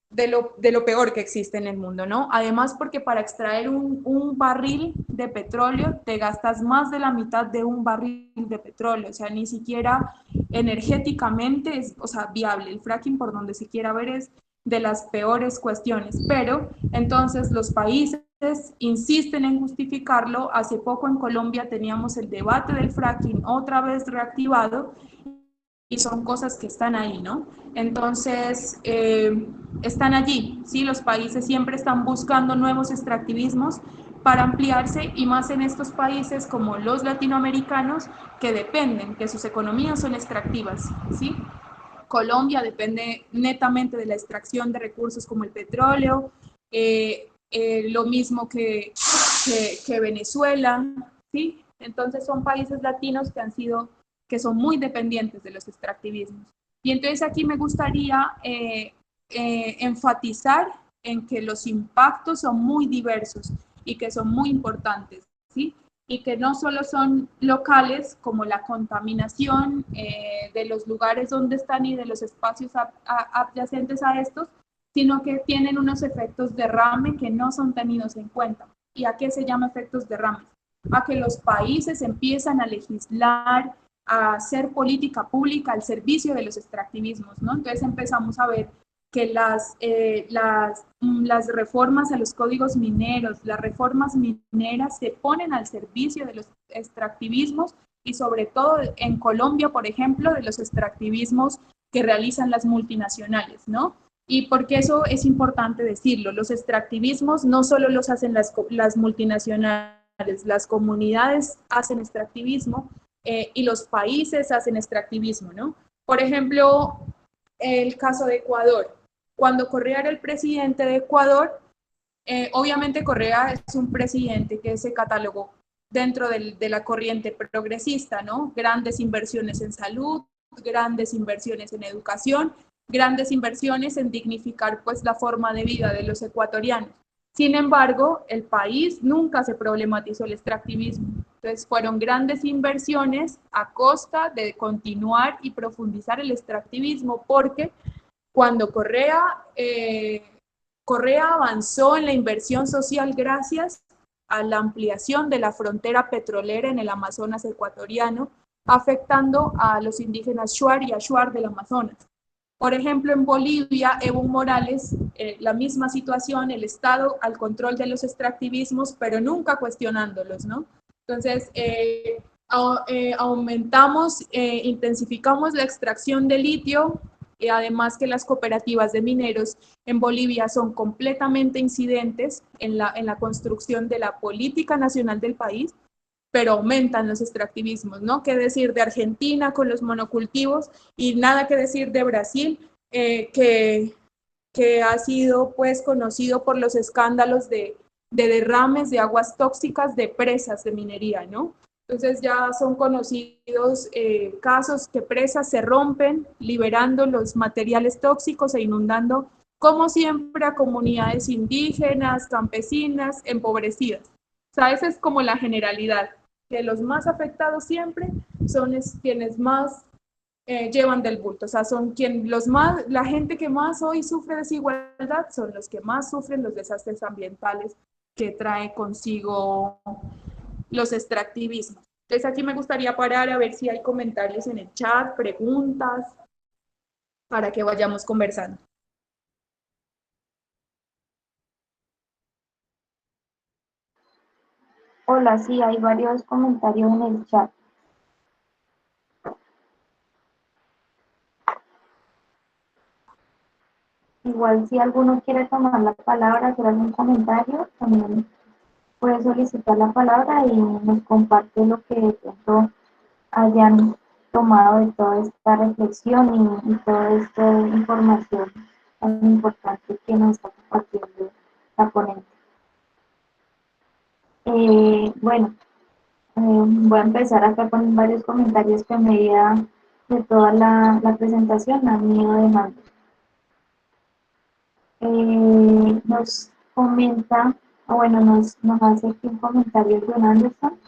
de lo peor que existe en el mundo, ¿no? Además, porque para extraer un barril de petróleo te gastas más de la mitad de un barril de petróleo, o sea, ni siquiera energéticamente es, o sea, viable. El fracking, por donde se quiera ver, es de las peores cuestiones, pero entonces los países insisten en justificarlo. Hace poco en Colombia teníamos el debate del fracking otra vez reactivado, y son cosas que están ahí, ¿no? Entonces, están allí, ¿sí? Los países siempre están buscando nuevos extractivismos para ampliarse, y más en estos países como los latinoamericanos, que dependen, que sus economías son extractivas, ¿sí? Colombia depende netamente de la extracción de recursos como el petróleo, lo mismo que Venezuela, ¿sí? Entonces son países latinos que son muy dependientes de los extractivismos. Y entonces aquí me gustaría enfatizar en que los impactos son muy diversos y que son muy importantes, ¿sí? Y que no solo son locales, como la contaminación de los lugares donde están y de los espacios adyacentes a estos, sino que tienen unos efectos derrame que no son tenidos en cuenta. ¿Y a qué se llama efectos derrame? A que los países empiezan a legislar a hacer política pública al servicio de los extractivismos, ¿no? Entonces empezamos a ver que las reformas a los códigos mineros, las reformas mineras se ponen al servicio de los extractivismos y sobre todo en Colombia, por ejemplo, de los extractivismos que realizan las multinacionales, ¿no? Y porque eso es importante decirlo, los extractivismos no solo los hacen las multinacionales, las comunidades hacen extractivismo y los países hacen extractivismo, ¿no? Por ejemplo, el caso de Ecuador. Cuando Correa era el presidente de Ecuador, obviamente Correa es un presidente que se catalogó dentro de la corriente progresista, ¿no? Grandes inversiones en salud, grandes inversiones en educación, grandes inversiones en dignificar pues la forma de vida de los ecuatorianos. Sin embargo, el país nunca se problematizó el extractivismo. Entonces fueron grandes inversiones a costa de continuar y profundizar el extractivismo porque cuando Correa avanzó en la inversión social gracias a la ampliación de la frontera petrolera en el Amazonas ecuatoriano, afectando a los indígenas Shuar y Ashuar del Amazonas. Por ejemplo, en Bolivia, Evo Morales, la misma situación, el Estado al control de los extractivismos, pero nunca cuestionándolos, ¿no? Entonces, intensificamos la extracción de litio, además que las cooperativas de mineros en Bolivia son completamente incidentes en la construcción de la política nacional del país, pero aumentan los extractivismos, ¿no? ¿Qué decir de Argentina con los monocultivos? Y nada que decir de Brasil, que ha sido pues conocido por los escándalos de derrames de aguas tóxicas de presas de minería, ¿no? Entonces ya son conocidos casos que presas se rompen, liberando los materiales tóxicos e inundando, como siempre, a comunidades indígenas, campesinas, empobrecidas. O sea, esa es como la generalidad, que los más afectados siempre son quienes más llevan del bulto. O sea, son la gente que más hoy sufre desigualdad son los que más sufren los desastres ambientales que trae consigo los extractivismos. Entonces aquí me gustaría parar a ver si hay comentarios en el chat, preguntas, para que vayamos conversando. Hola, sí, hay varios comentarios en el chat. Igual si alguno quiere tomar la palabra, hacer algún comentario, también puede solicitar la palabra y nos comparte lo que de pronto hayan tomado de toda esta reflexión y toda esta información tan importante que nos está compartiendo la ponente. Bueno, voy a empezar acá con varios comentarios que a medida de toda la presentación han ido dejando. Nos comenta, o bueno, nos hace aquí un comentario John Anderson,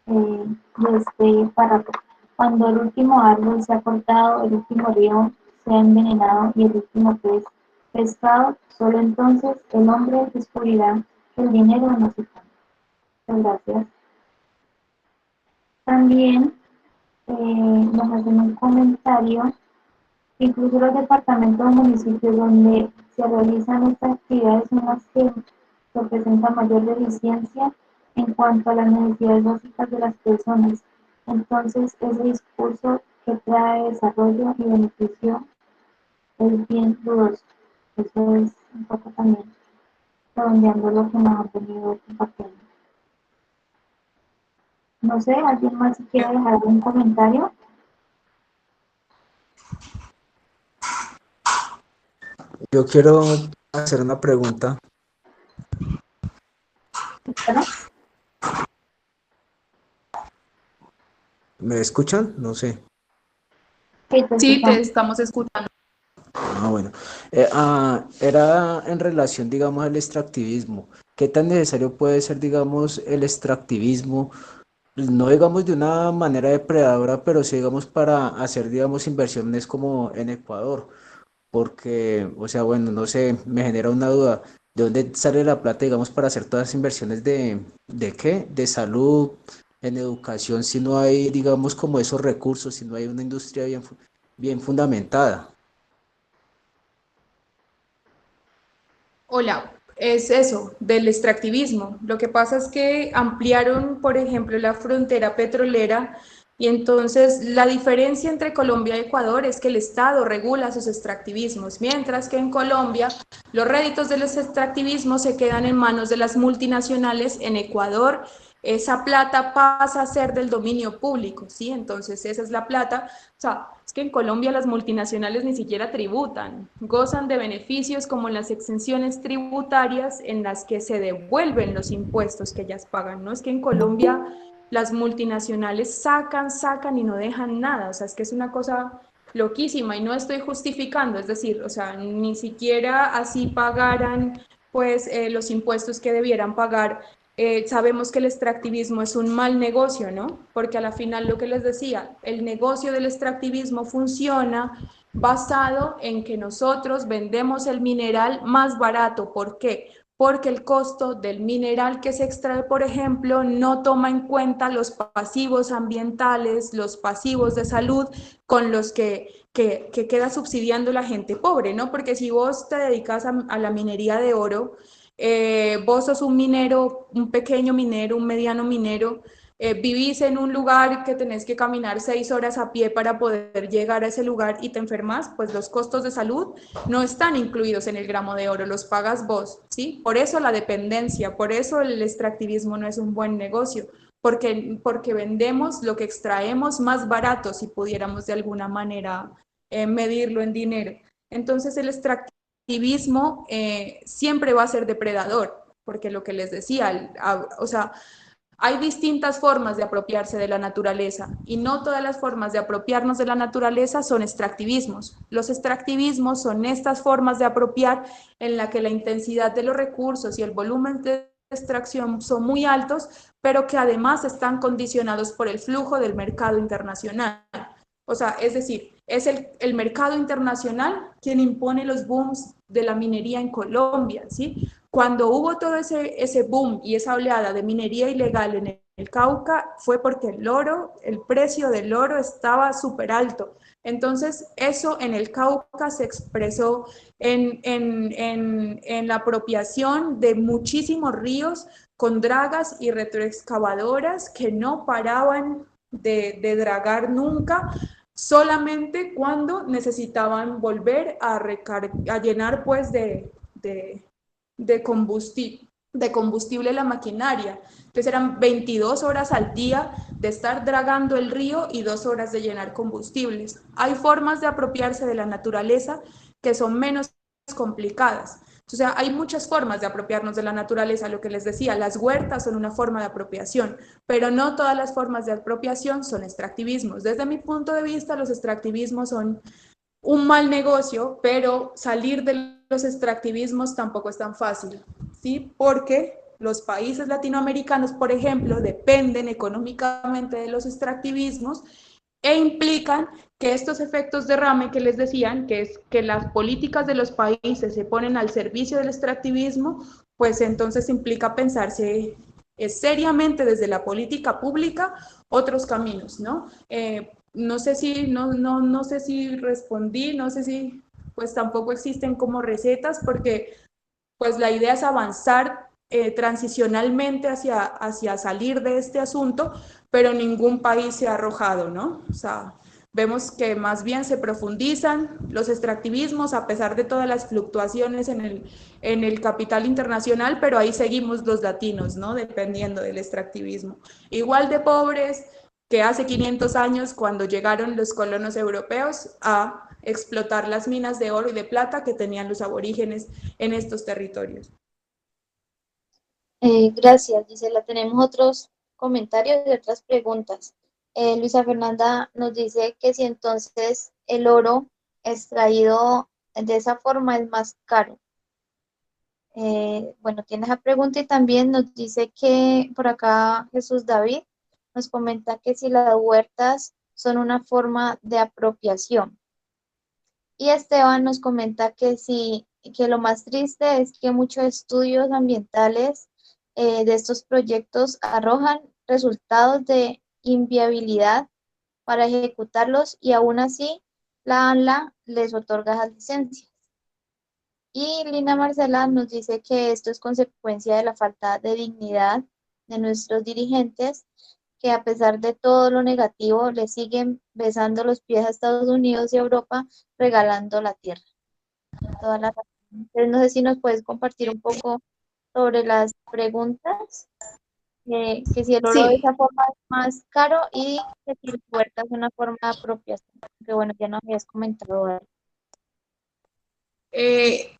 de este párrafo. Cuando el último árbol se ha cortado, el último río se ha envenenado y el último pez pescado, solo entonces el hombre descubrirá que el dinero no se cambia. Muchas gracias. También nos hacen un comentario. Incluso los departamentos o municipios donde se realizan estas actividades son las que presentan mayor deficiencia en cuanto a las necesidades básicas de las personas. Entonces, ese discurso que trae desarrollo y beneficio es bien dudoso. Eso es un poco también redondeando lo que nos han venido compartiendo. No sé, ¿alguien más quiere dejar algún comentario? Yo quiero hacer una pregunta. ¿Me escuchan? No sé. Sí, te estamos escuchando. Bueno. Era en relación, digamos, al extractivismo. ¿Qué tan necesario puede ser, digamos, el extractivismo? No digamos de una manera depredadora, pero sí, digamos, para hacer, digamos, inversiones como en Ecuador. Porque, o sea, bueno, no sé, me genera una duda. ¿De dónde sale la plata, digamos, para hacer todas las inversiones ¿de qué? De salud, en educación si no hay, digamos, como esos recursos, si no hay una industria bien fundamentada? Hola, es eso, del extractivismo. Lo que pasa es que ampliaron, por ejemplo, la frontera petrolera y entonces la diferencia entre Colombia y Ecuador es que el Estado regula sus extractivismos, mientras que en Colombia los réditos de los extractivismos se quedan en manos de las multinacionales. En Ecuador esa plata pasa a ser del dominio público, ¿sí? Entonces esa es la plata. O sea, es que en Colombia las multinacionales ni siquiera tributan, gozan de beneficios como las exenciones tributarias en las que se devuelven los impuestos que ellas pagan, ¿no? Es que en Colombia las multinacionales sacan y no dejan nada, o sea, es que es una cosa loquísima y no estoy justificando, es decir, o sea, ni siquiera así pagaran pues los impuestos que debieran pagar. Sabemos que el extractivismo es un mal negocio, ¿no? Porque a la final lo que les decía, el negocio del extractivismo funciona basado en que nosotros vendemos el mineral más barato. ¿Por qué? Porque el costo del mineral que se extrae, por ejemplo, no toma en cuenta los pasivos ambientales, los pasivos de salud con los que queda subsidiando la gente pobre, ¿no? Porque si vos te dedicas a la minería de oro, vos sos un minero, un pequeño minero, un mediano minero, vivís en un lugar que tenés que caminar 6 horas a pie para poder llegar a ese lugar y te enfermas, pues los costos de salud no están incluidos en el gramo de oro, los pagas vos, ¿sí? Por eso la dependencia, por eso el extractivismo no es un buen negocio, porque vendemos lo que extraemos más barato si pudiéramos de alguna manera medirlo en dinero. Entonces el extractivismo siempre va a ser depredador, porque lo que les decía, o sea, hay distintas formas de apropiarse de la naturaleza y no todas las formas de apropiarnos de la naturaleza son extractivismos. Los extractivismos son estas formas de apropiar en la que la intensidad de los recursos y el volumen de extracción son muy altos, pero que además están condicionados por el flujo del mercado internacional. O sea, es decir, es el mercado internacional quien impone los booms de la minería en Colombia, ¿sí? Cuando hubo todo ese boom y esa oleada de minería ilegal en el Cauca, fue porque el precio del oro estaba súper alto. Entonces, eso en el Cauca se expresó en la apropiación de muchísimos ríos con dragas y retroexcavadoras que no paraban de dragar nunca, solamente cuando necesitaban volver a llenar pues de combustible la maquinaria. Entonces eran 22 horas al día de estar dragando el río y 2 horas de llenar combustibles. Hay formas de apropiarse de la naturaleza que son menos complicadas. O sea, hay muchas formas de apropiarnos de la naturaleza, lo que les decía, las huertas son una forma de apropiación, pero no todas las formas de apropiación son extractivismos. Desde mi punto de vista, los extractivismos son un mal negocio, pero salir de los extractivismos tampoco es tan fácil, ¿sí? Porque los países latinoamericanos, por ejemplo, dependen económicamente de los extractivismos e implican que estos efectos derrame que les decían, que es que las políticas de los países se ponen al servicio del extractivismo, pues entonces implica pensarse seriamente desde la política pública otros caminos, ¿no? No sé si, no sé si respondí, no sé si, pues tampoco existen como recetas, porque pues la idea es avanzar transicionalmente hacia salir de este asunto, pero ningún país se ha arrojado, ¿no? O sea, vemos que más bien se profundizan los extractivismos a pesar de todas las fluctuaciones en el capital internacional, pero ahí seguimos los latinos, ¿no? Dependiendo del extractivismo. Igual de pobres que hace 500 años cuando llegaron los colonos europeos a explotar las minas de oro y de plata que tenían los aborígenes en estos territorios. Gracias, Gisela. Tenemos otros comentarios y otras preguntas. Luisa Fernanda nos dice que si entonces el oro extraído de esa forma es más caro. Bueno, tiene esa pregunta y también nos dice que por acá Jesús David nos comenta que si las huertas son una forma de apropiación. Y Esteban nos comenta que sí, que lo más triste es que muchos estudios ambientales de estos proyectos arrojan resultados de inviabilidad para ejecutarlos y aún así la ANLA les otorga esas licencias. Y Lina Marcela nos dice que esto es consecuencia de la falta de dignidad de nuestros dirigentes, que a pesar de todo lo negativo, le siguen besando los pies a Estados Unidos y Europa, regalando la tierra. Toda la razón. Entonces, no sé si nos puedes compartir un poco sobre las preguntas, que si el oro de Sí, esa forma es más caro y que si la huerta es una forma de apropiación. Que bueno, ya nos habías comentado algo. eh,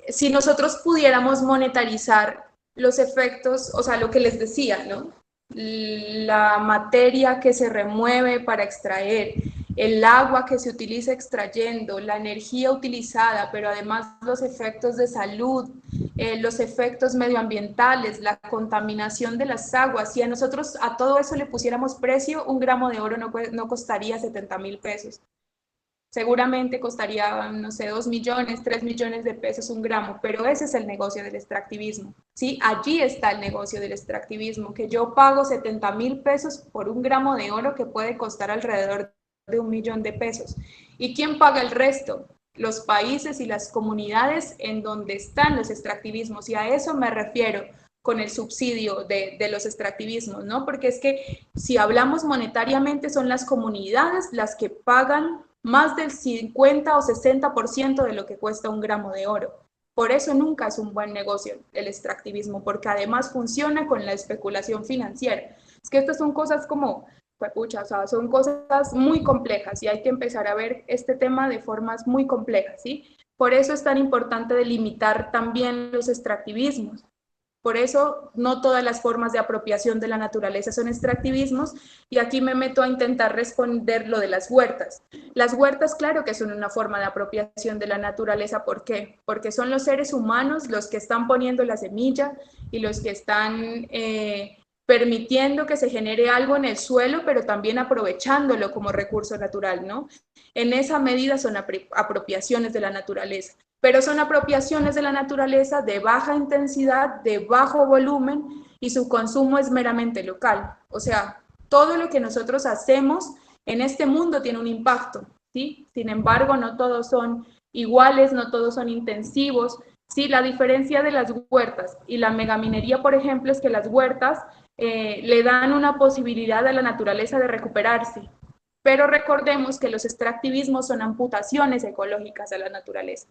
si nosotros pudiéramos monetarizar los efectos, o sea, lo que les decía, ¿no? La materia que se remueve para extraer, el agua que se utiliza extrayendo, la energía utilizada, pero además los efectos de salud, los efectos medioambientales, la contaminación de las aguas. Si a nosotros a todo eso le pusiéramos precio, un gramo de oro no costaría 70.000 pesos. Seguramente costaría, no sé, 2 millones, 3 millones de pesos un gramo, pero ese es el negocio del extractivismo, ¿sí? Allí está el negocio del extractivismo, que yo pago 70.000 pesos por un gramo de oro que puede costar alrededor de 1 millón de pesos. ¿Y quién paga el resto? Los países y las comunidades en donde están los extractivismos, y a eso me refiero con el subsidio de los extractivismos, ¿no? Porque es que si hablamos monetariamente son las comunidades las que pagan más del 50 o 60% de lo que cuesta un gramo de oro. Por eso nunca es un buen negocio el extractivismo, porque además funciona con la especulación financiera. Es que estas son cosas como, pucha, o sea, son cosas muy complejas y hay que empezar a ver este tema de formas muy complejas, ¿sí? Por eso es tan importante delimitar también los extractivismos. Por eso no todas las formas de apropiación de la naturaleza son extractivismos, y aquí me meto a intentar responder lo de las huertas. Las huertas, claro que son una forma de apropiación de la naturaleza. ¿Por qué? Porque son los seres humanos los que están poniendo la semilla y los que están permitiendo que se genere algo en el suelo, pero también aprovechándolo como recurso natural, ¿no? En esa medida son apropiaciones de la naturaleza, pero son apropiaciones de la naturaleza de baja intensidad, de bajo volumen, y su consumo es meramente local. O sea, todo lo que nosotros hacemos en este mundo tiene un impacto, ¿sí? Sin embargo, no todos son iguales, no todos son intensivos. Sí, la diferencia de las huertas y la megaminería, por ejemplo, es que las huertas le dan una posibilidad a la naturaleza de recuperarse. Pero recordemos que los extractivismos son amputaciones ecológicas a la naturaleza.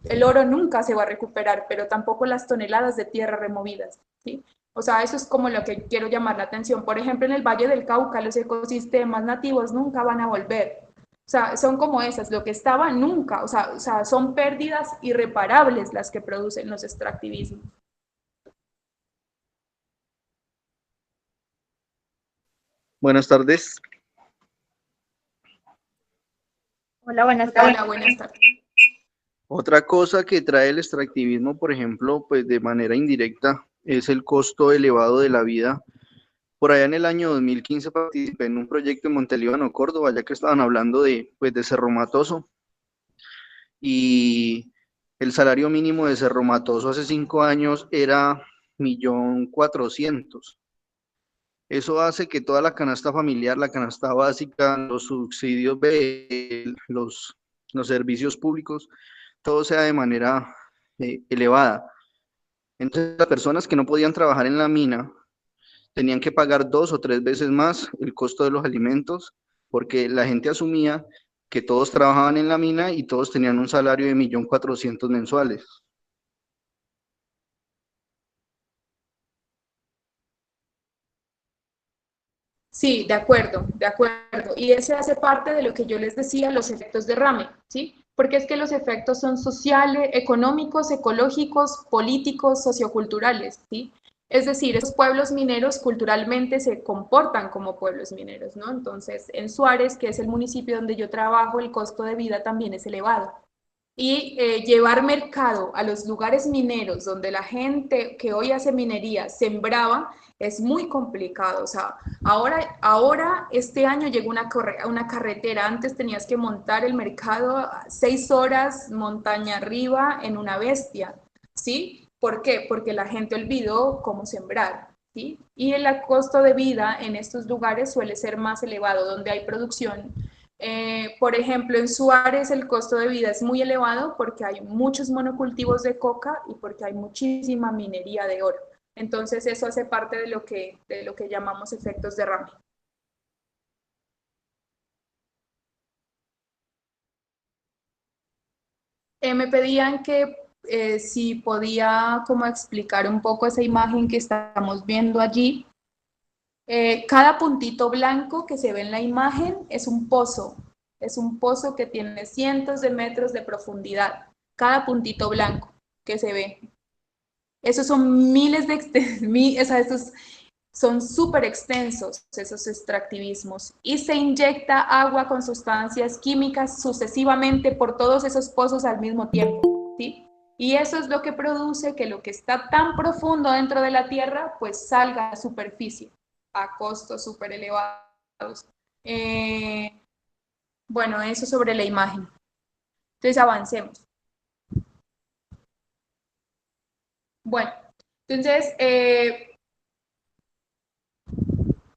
El oro nunca se va a recuperar, pero tampoco las toneladas de tierra removidas, ¿sí? O sea, eso es como lo que quiero llamar la atención. Por ejemplo, en el Valle del Cauca, los ecosistemas nativos nunca van a volver. O sea, son como esas, lo que estaba nunca, o sea, son pérdidas irreparables las que producen los extractivismos. Buenas tardes. Hola, buenas tardes. Hola, buenas tardes. Otra cosa que trae el extractivismo, por ejemplo, pues de manera indirecta, es el costo elevado de la vida. Por allá en el año 2015 participé en un proyecto en Montelíbano, Córdoba, ya que estaban hablando pues, de Cerro Matoso, y el salario mínimo de Cerro Matoso hace 5 años era 1.400.000. Eso hace que toda la canasta familiar, la canasta básica, los subsidios, los servicios públicos, todo sea de manera elevada. Entonces, las personas que no podían trabajar en la mina tenían que pagar 2 o 3 veces más el costo de los alimentos, porque la gente asumía que todos trabajaban en la mina y todos tenían un salario de 1.400.000 mensuales. Sí, de acuerdo, de acuerdo. Y ese hace parte de lo que yo les decía, los efectos derrame, ¿sí? Porque es que los efectos son sociales, económicos, ecológicos, políticos, socioculturales, ¿sí? Es decir, esos pueblos mineros culturalmente se comportan como pueblos mineros, ¿no? Entonces, en Suárez, que es el municipio donde yo trabajo, el costo de vida también es elevado. Y llevar mercado a los lugares mineros donde la gente que hoy hace minería sembraba es muy complicado. O sea, ahora este año llegó una carretera. Antes tenías que montar el mercado 6 horas montaña arriba en una bestia, ¿sí? ¿Por qué? Porque la gente olvidó cómo sembrar, ¿sí? Y el costo de vida en estos lugares suele ser más elevado, donde hay producción. Por ejemplo, en Suárez el costo de vida es muy elevado porque hay muchos monocultivos de coca y porque hay muchísima minería de oro. Entonces eso hace parte de lo que llamamos efectos derrame. Me pedían que si podía como explicar un poco esa imagen que estamos viendo allí. Cada puntito blanco que se ve en la imagen es un pozo que tiene cientos de metros de profundidad, cada puntito blanco que se ve. Esos son miles de, esos son súper extensos esos extractivismos y se inyecta agua con sustancias químicas sucesivamente por todos esos pozos al mismo tiempo, ¿sí? Y eso es lo que produce que lo que está tan profundo dentro de la tierra pues salga a superficie a costos súper elevados. Bueno, eso sobre la imagen. Entonces avancemos. Bueno, entonces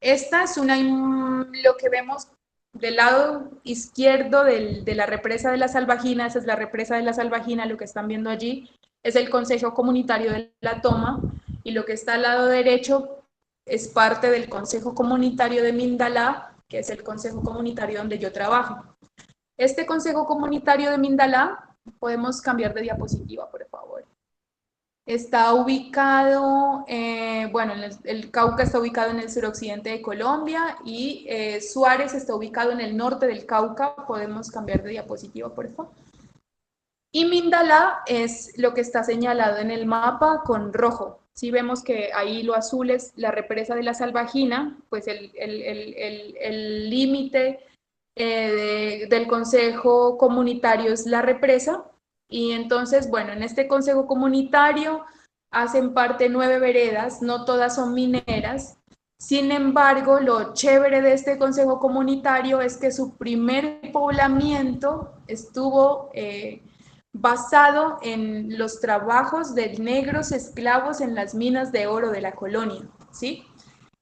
esta es lo que vemos del lado izquierdo de la represa de la Salvajina. Esa es la represa de la Salvajina, lo que están viendo allí es el Consejo Comunitario de la Toma, y lo que está al lado derecho es parte del Consejo Comunitario de Mindalá, que es el Consejo Comunitario donde yo trabajo. Este Consejo Comunitario de Mindalá, podemos cambiar de diapositiva, por favor. Está ubicado, bueno, el Cauca está ubicado en el suroccidente de Colombia y Suárez está ubicado en el norte del Cauca. Podemos cambiar de diapositiva, por favor. Y Mindalá es lo que está señalado en el mapa con rojo. Si vemos que ahí lo azul es la represa de la Salvajina, pues el límite del Consejo Comunitario es la represa. Y entonces, bueno, en este Consejo Comunitario hacen parte 9 veredas, no todas son mineras. Sin embargo, lo chévere de este Consejo Comunitario es que su primer poblamiento estuvo basado en los trabajos de negros esclavos en las minas de oro de la colonia, ¿sí?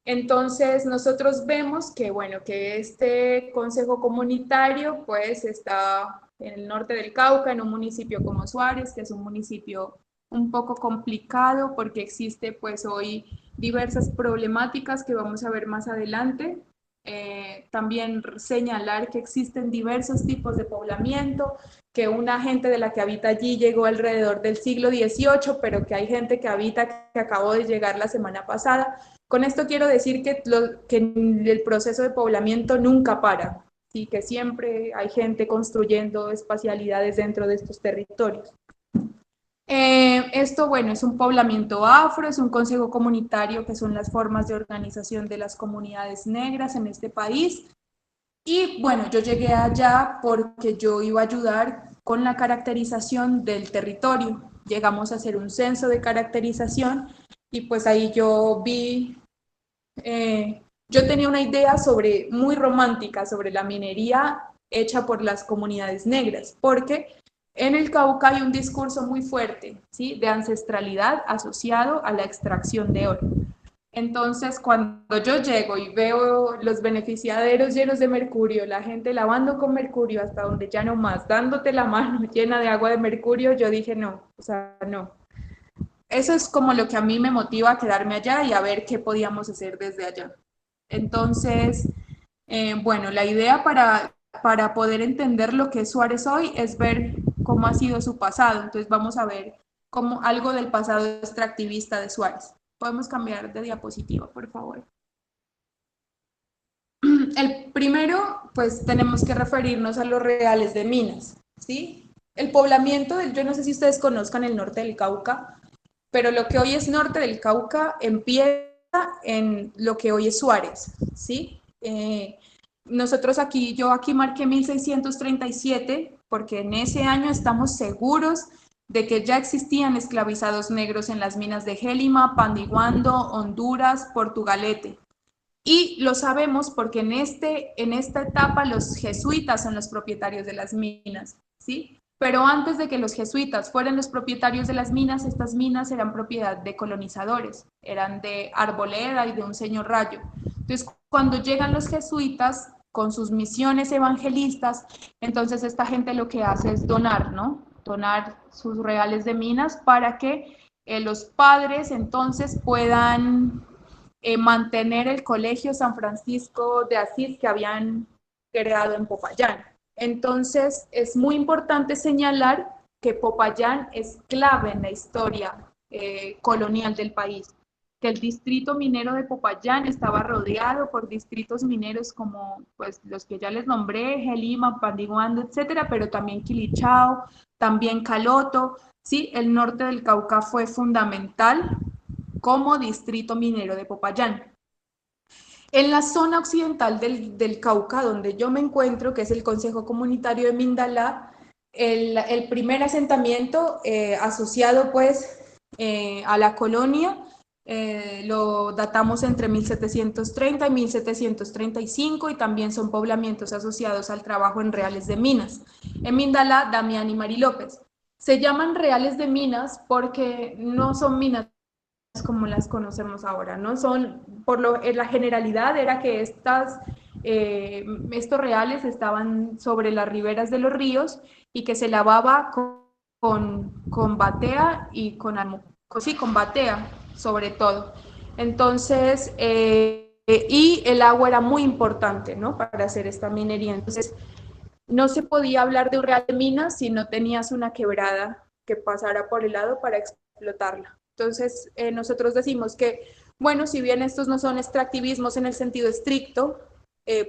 Entonces, nosotros vemos que, bueno, que este Consejo Comunitario, pues, está en el norte del Cauca, en un municipio como Suárez, que es un municipio un poco complicado porque existe, pues, hoy diversas problemáticas que vamos a ver más adelante. También señalar que existen diversos tipos de poblamiento, que una gente de la que habita allí llegó alrededor del siglo XVIII, pero que hay gente que habita que acabó de llegar la semana pasada. Con esto quiero decir que el proceso de poblamiento nunca para, ¿sí? Que siempre hay gente construyendo espacialidades dentro de estos territorios. Esto, bueno, es un poblamiento afro, es un consejo comunitario, que son las formas de organización de las comunidades negras en este país. Y bueno, yo llegué allá porque yo iba a ayudar con la caracterización del territorio. Llegamos a hacer un censo de caracterización y pues ahí yo vi, yo tenía una idea muy romántica sobre la minería hecha por las comunidades negras, porque en el Cauca hay un discurso muy fuerte, ¿sí?, de ancestralidad asociado a la extracción de oro. Entonces, cuando yo llego y veo los beneficiaderos llenos de mercurio, la gente lavando con mercurio hasta donde ya no más, dándote la mano llena de agua de mercurio, yo dije no, o sea, no. Eso es como lo que a mí me motiva a quedarme allá y a ver qué podíamos hacer desde allá. Entonces, bueno, la idea para poder entender lo que es Suárez hoy es ver cómo ha sido su pasado. Entonces vamos a ver algo del pasado extractivista de Suárez. Podemos cambiar de diapositiva, por favor. El primero, pues tenemos que referirnos a los reales de minas, ¿sí? El poblamiento, yo no sé si ustedes conozcan el norte del Cauca, pero lo que hoy es norte del Cauca empieza en lo que hoy es Suárez, ¿sí? Nosotros yo aquí marqué 1637, porque en ese año estamos seguros de que ya existían esclavizados negros en las minas de Gélima, Pandiguando, Honduras, Portugalete. Y lo sabemos porque en esta etapa los jesuitas son los propietarios de las minas, ¿sí? Pero antes de que los jesuitas fueran los propietarios de las minas, estas minas eran propiedad de colonizadores, eran de Arboleda y de un señor Rayo. Entonces, cuando llegan los jesuitas con sus misiones evangelistas, entonces esta gente lo que hace es donar, ¿no? Donar sus reales de minas para que los padres entonces puedan mantener el colegio San Francisco de Asís que habían creado en Popayán. Entonces, es muy importante señalar que Popayán es clave en la historia colonial del país, que el distrito minero de Popayán estaba rodeado por distritos mineros como pues, los que ya les nombré, Gelima, Pandiguando, etcétera, pero también Quilichao, también Caloto, ¿sí? El norte del Cauca fue fundamental como distrito minero de Popayán. En la zona occidental del Cauca, donde yo me encuentro, que es el Consejo Comunitario de Mindalá, el primer asentamiento asociado pues a la colonia lo datamos entre 1730 y 1735 y también son poblamientos asociados al trabajo en reales de minas. En Mindalá, Damián y Mari López. Se llaman reales de minas porque no son minas como las conocemos ahora, ¿no? Son, la generalidad era que estos reales estaban sobre las riberas de los ríos y que se lavaba con batea y con batea, sobre todo. Entonces, y el agua era muy importante, ¿no? Para hacer esta minería. Entonces, no se podía hablar de un real de minas si no tenías una quebrada que pasara por el lado para explotarla. Entonces, nosotros decimos que, bueno, si bien estos no son extractivismos en el sentido estricto,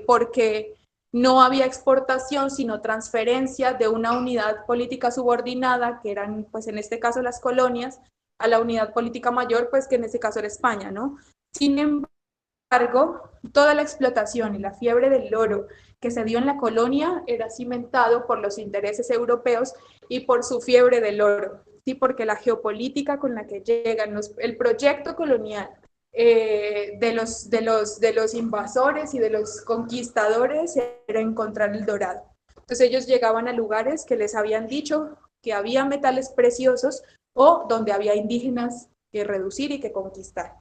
porque no había exportación, sino transferencia de una unidad política subordinada, que eran, pues en este caso, las colonias, a la unidad política mayor, pues que en este caso era España, ¿no? Sin embargo, toda la explotación y la fiebre del oro que se dio en la colonia era cimentado por los intereses europeos y por su fiebre del oro. Sí, porque la geopolítica con la que llegan, el proyecto colonial de los invasores y de los conquistadores era encontrar el dorado. Entonces ellos llegaban a lugares que les habían dicho que había metales preciosos o donde había indígenas que reducir y que conquistar.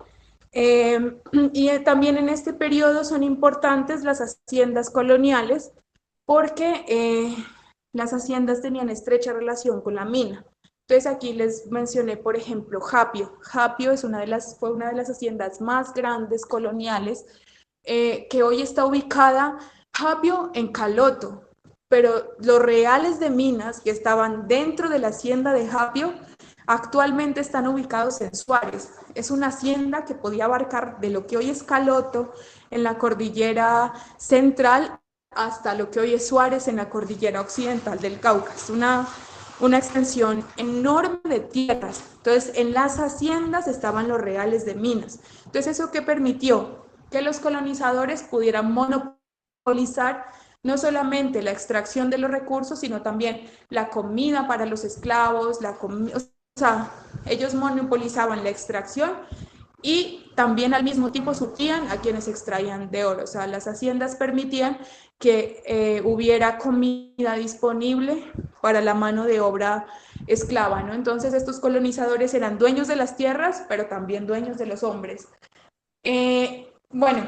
Y también en este periodo son importantes las haciendas coloniales porque las haciendas tenían estrecha relación con la mina. Entonces aquí les mencioné, por ejemplo, Japio. Japio fue una de las haciendas más grandes coloniales que hoy está ubicada, Japio, en Caloto, pero los reales de minas que estaban dentro de la hacienda de Japio actualmente están ubicados en Suárez. Es una hacienda que podía abarcar de lo que hoy es Caloto en la cordillera central hasta lo que hoy es Suárez en la cordillera occidental del Cauca. Es una extensión enorme de tierras. Entonces, en las haciendas estaban los reales de minas. Entonces, ¿eso qué permitió? Que los colonizadores pudieran monopolizar no solamente la extracción de los recursos, sino también la comida para los esclavos, o sea, ellos monopolizaban la extracción y también al mismo tiempo suplían a quienes extraían de oro. O sea, las haciendas permitían que hubiera comida disponible para la mano de obra esclava, ¿no? Entonces estos colonizadores eran dueños de las tierras, pero también dueños de los hombres. Bueno,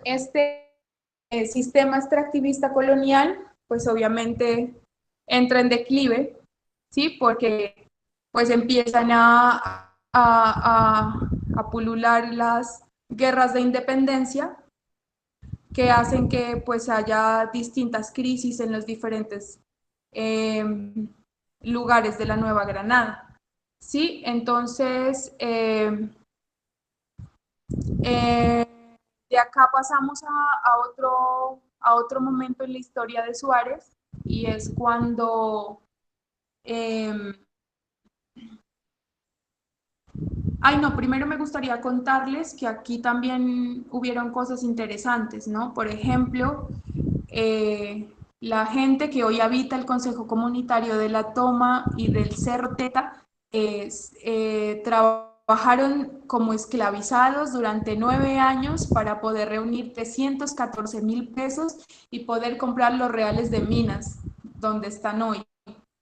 este sistema extractivista colonial, pues obviamente entra en declive, ¿sí? Porque pues empiezan a pulular las guerras de independencia que hacen que pues haya distintas crisis en los diferentes lugares de la Nueva Granada. ¿Sí? Entonces, de acá pasamos a otro momento en la historia de Suárez y es cuando primero me gustaría contarles que aquí también hubieron cosas interesantes, ¿no? Por ejemplo, la gente que hoy habita el Consejo Comunitario de La Toma y del Cerro Teta trabajaron como esclavizados durante 9 años para poder reunir 314,000 pesos y poder comprar los reales de minas, donde están hoy.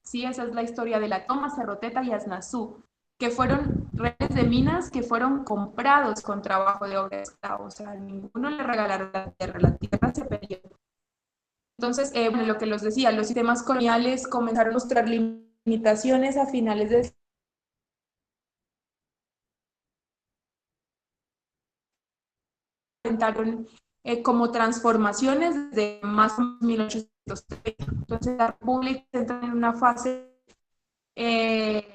Sí, esa es la historia de La Toma, Cerroteta y Aznazú, que fueron redes de minas que fueron comprados con trabajo de obra esclavo. O sea, ninguno le regalaron la tierra se perdió. Entonces, bueno, lo que les decía, los sistemas coloniales comenzaron a mostrar limitaciones a finales del intentaron como transformaciones de más o menos 1830. Entonces, la República entra en una fase de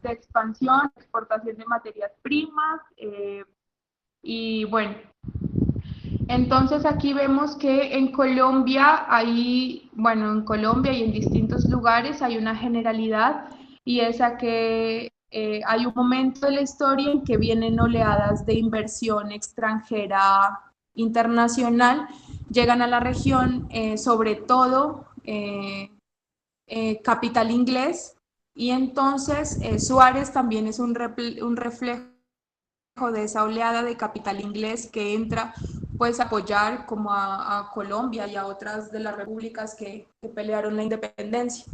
expansión, exportación de materias primas, y bueno, entonces aquí vemos que en Colombia en Colombia y en distintos lugares hay una generalidad, y es a que hay un momento de la historia en que vienen oleadas de inversión extranjera internacional, llegan a la región, sobre todo capital inglés, y entonces Suárez también es un reflejo de esa oleada de capital inglés que entra pues a apoyar como a Colombia y a otras de las repúblicas que pelearon la independencia.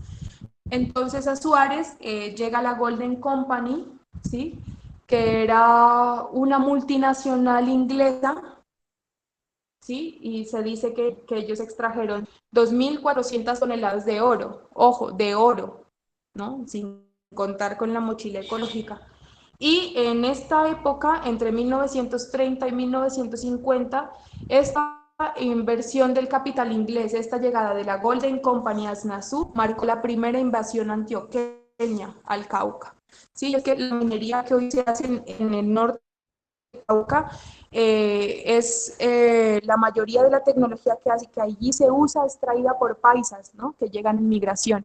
Entonces a Suárez llega la Golden Company, ¿sí? Que era una multinacional inglesa, ¿sí? Y se dice que ellos extrajeron 2.400 toneladas de oro, ojo, de oro, ¿no? Sin contar con la mochila ecológica. Y en esta época, entre 1930 y 1950, esta inversión del capital inglés, esta llegada de la Golden Company a Aznazú, marcó la primera invasión antioqueña al Cauca. Sí, es que la minería que hoy se hace en el norte de Cauca la mayoría de la tecnología que allí se usa es traída por paisas, ¿no? Que llegan en migración.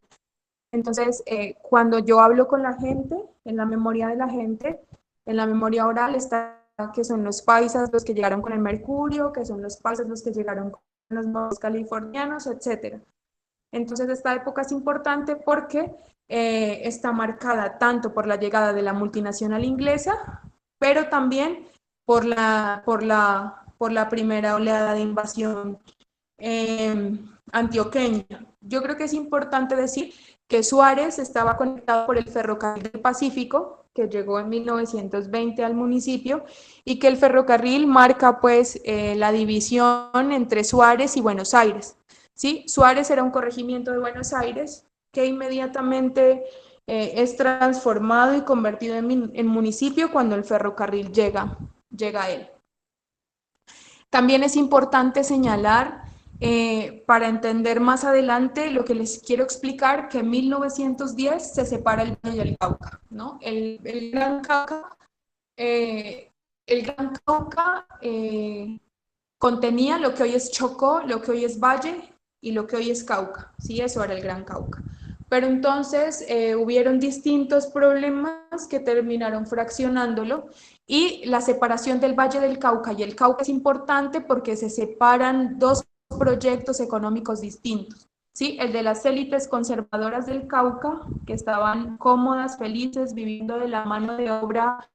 Entonces, cuando yo hablo con la gente, en la memoria de la gente, en la memoria oral está que son los paisas los que llegaron con el mercurio, que son los paisas los que llegaron con los nuevos californianos, etc. Entonces, esta época es importante porque está marcada tanto por la llegada de la multinacional inglesa, pero también por la primera oleada de invasión antioqueña. Yo creo que es importante decir que Suárez estaba conectado por el ferrocarril del Pacífico, que llegó en 1920 al municipio, y que el ferrocarril marca pues la división entre Suárez y Buenos Aires. ¿Sí? Suárez era un corregimiento de Buenos Aires que inmediatamente es transformado y convertido en municipio cuando el ferrocarril llega a él. También es importante señalar, para entender más adelante lo que les quiero explicar, que en 1910 se separa el Valle del Cauca, ¿no? El Gran Cauca, contenía lo que hoy es Chocó, lo que hoy es Valle y lo que hoy es Cauca, ¿sí? Eso era el Gran Cauca. Pero entonces hubieron distintos problemas que terminaron fraccionándolo, y la separación del Valle del Cauca y el Cauca es importante porque se separan dos proyectos económicos distintos, ¿sí? El de las élites conservadoras del Cauca, que estaban cómodas, felices, viviendo de la mano de obra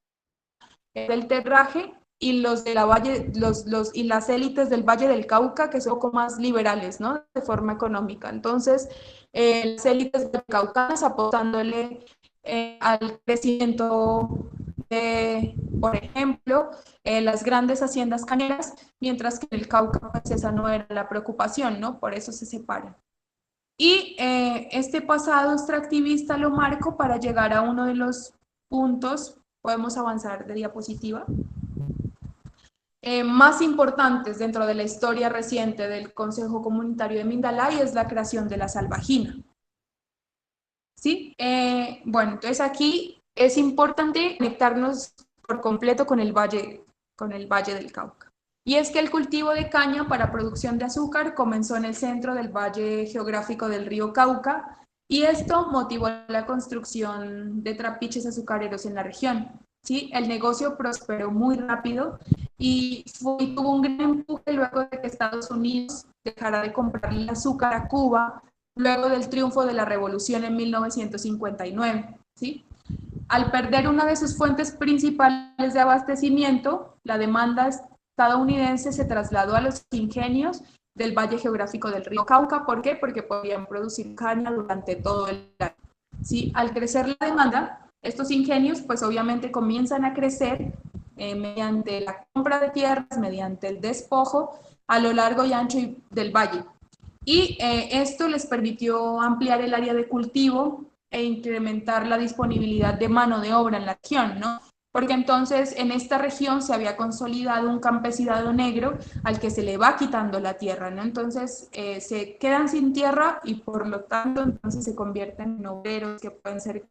del terraje, y los de la Valle, y las élites del Valle del Cauca, que son un poco más liberales, ¿no? De forma económica. Entonces, las élites del Cauca apostándole al crecimiento de, por ejemplo, las grandes haciendas cañeras, mientras que en el Cauca pues esa no era la preocupación, ¿no? Por eso se separan. Y este pasado extractivista lo marco para llegar a uno de los puntos, podemos avanzar de diapositiva, más importantes dentro de la historia reciente del Consejo Comunitario de Mindalay, es la creación de la salvajina. ¿Sí? Bueno, entonces aquí es importante conectarnos por completo con el Valle del Cauca. Y es que el cultivo de caña para producción de azúcar comenzó en el centro del valle geográfico del río Cauca, y esto motivó la construcción de trapiches azucareros en la región. ¿Sí? El negocio prosperó muy rápido y tuvo un gran empuje luego de que Estados Unidos dejara de comprarle el azúcar a Cuba luego del triunfo de la revolución en 1959. ¿Sí? Al perder una de sus fuentes principales de abastecimiento, la demanda estadounidense se trasladó a los ingenios del valle geográfico del río Cauca. ¿Por qué? Porque podían producir caña durante todo el año. ¿Sí? Al crecer la demanda, estos ingenios pues obviamente comienzan a crecer mediante la compra de tierras, mediante el despojo a lo largo y ancho del valle. Y esto les permitió ampliar el área de cultivo e incrementar la disponibilidad de mano de obra en la región, ¿no? Porque entonces en esta región se había consolidado un campesinado negro al que se le va quitando la tierra, ¿no? Entonces se quedan sin tierra y por lo tanto entonces se convierten en obreros que pueden ser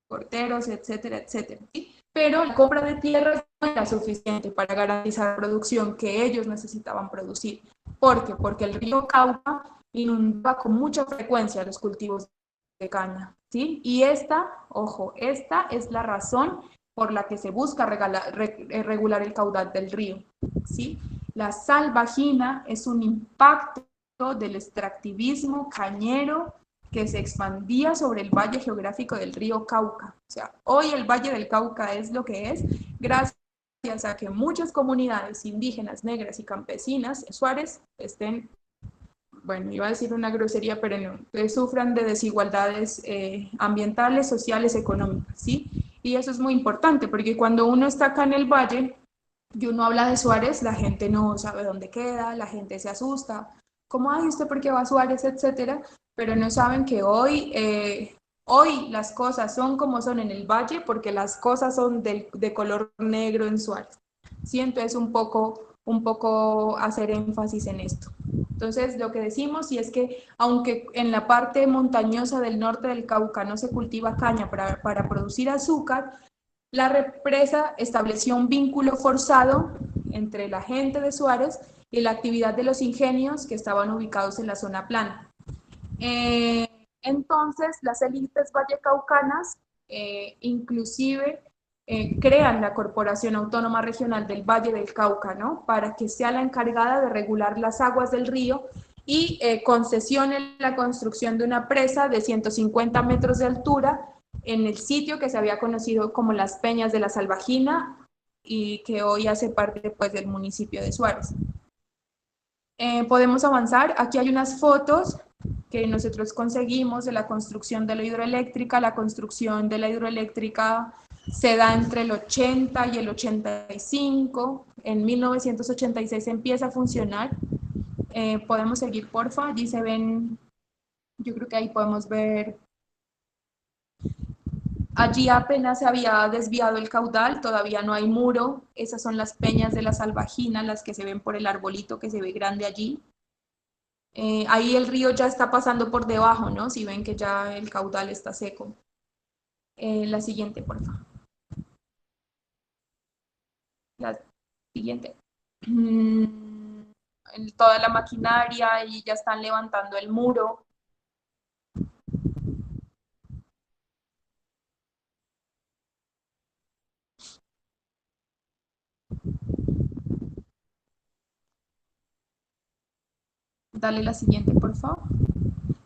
porteros, etcétera, etcétera. ¿Sí? Pero la compra de tierras no era suficiente para garantizar la producción que ellos necesitaban producir. ¿Por qué? Porque el río Cauca inundaba con mucha frecuencia los cultivos de caña, ¿sí? Y ojo, esta es la razón por la que se busca regular el caudal del río, ¿sí? La salvajina es un impacto del extractivismo cañero que se expandía sobre el valle geográfico del río Cauca. O sea, hoy el Valle del Cauca es lo que es gracias a que muchas comunidades indígenas, negras y campesinas en Suárez estén, bueno, iba a decir una grosería, pero no, sufran de desigualdades ambientales, sociales, económicas, ¿sí? Y eso es muy importante, porque cuando uno está acá en el valle y uno habla de Suárez, la gente no sabe dónde queda, la gente se asusta, como, ay, ¿usted por qué va a Suárez?, etcétera, pero no saben que hoy las cosas son como son en el valle, porque las cosas son de color negro en Suárez, ¿sí? Entonces un poco hacer énfasis en esto. Entonces, lo que decimos y es que aunque en la parte montañosa del norte del Cauca no se cultiva caña para producir azúcar, la represa estableció un vínculo forzado entre la gente de Suárez y la actividad de los ingenios que estaban ubicados en la zona plana. Entonces, las élites vallecaucanas inclusive crean la Corporación Autónoma Regional del Valle del Cauca, ¿no? Para que sea la encargada de regular las aguas del río y concesione la construcción de una presa de 150 metros de altura en el sitio que se había conocido como las Peñas de la Salvajina y que hoy hace parte pues, del municipio de Suárez. Podemos avanzar. Aquí hay unas fotos que nosotros conseguimos de la construcción de la hidroeléctrica. La construcción de la hidroeléctrica se da entre el 80 y el 85. En 1986 empieza a funcionar. Podemos seguir, porfa. Allí se ven, yo creo que ahí podemos ver. Allí apenas se había desviado el caudal, todavía no hay muro. Esas son las peñas de la Salvajina, las que se ven por el arbolito que se ve grande allí. Ahí el río ya está pasando por debajo, ¿no? Si ven que ya el caudal está seco. La siguiente, por favor. La siguiente. Toda la maquinaria y ya están levantando el muro. Dale la siguiente, por favor.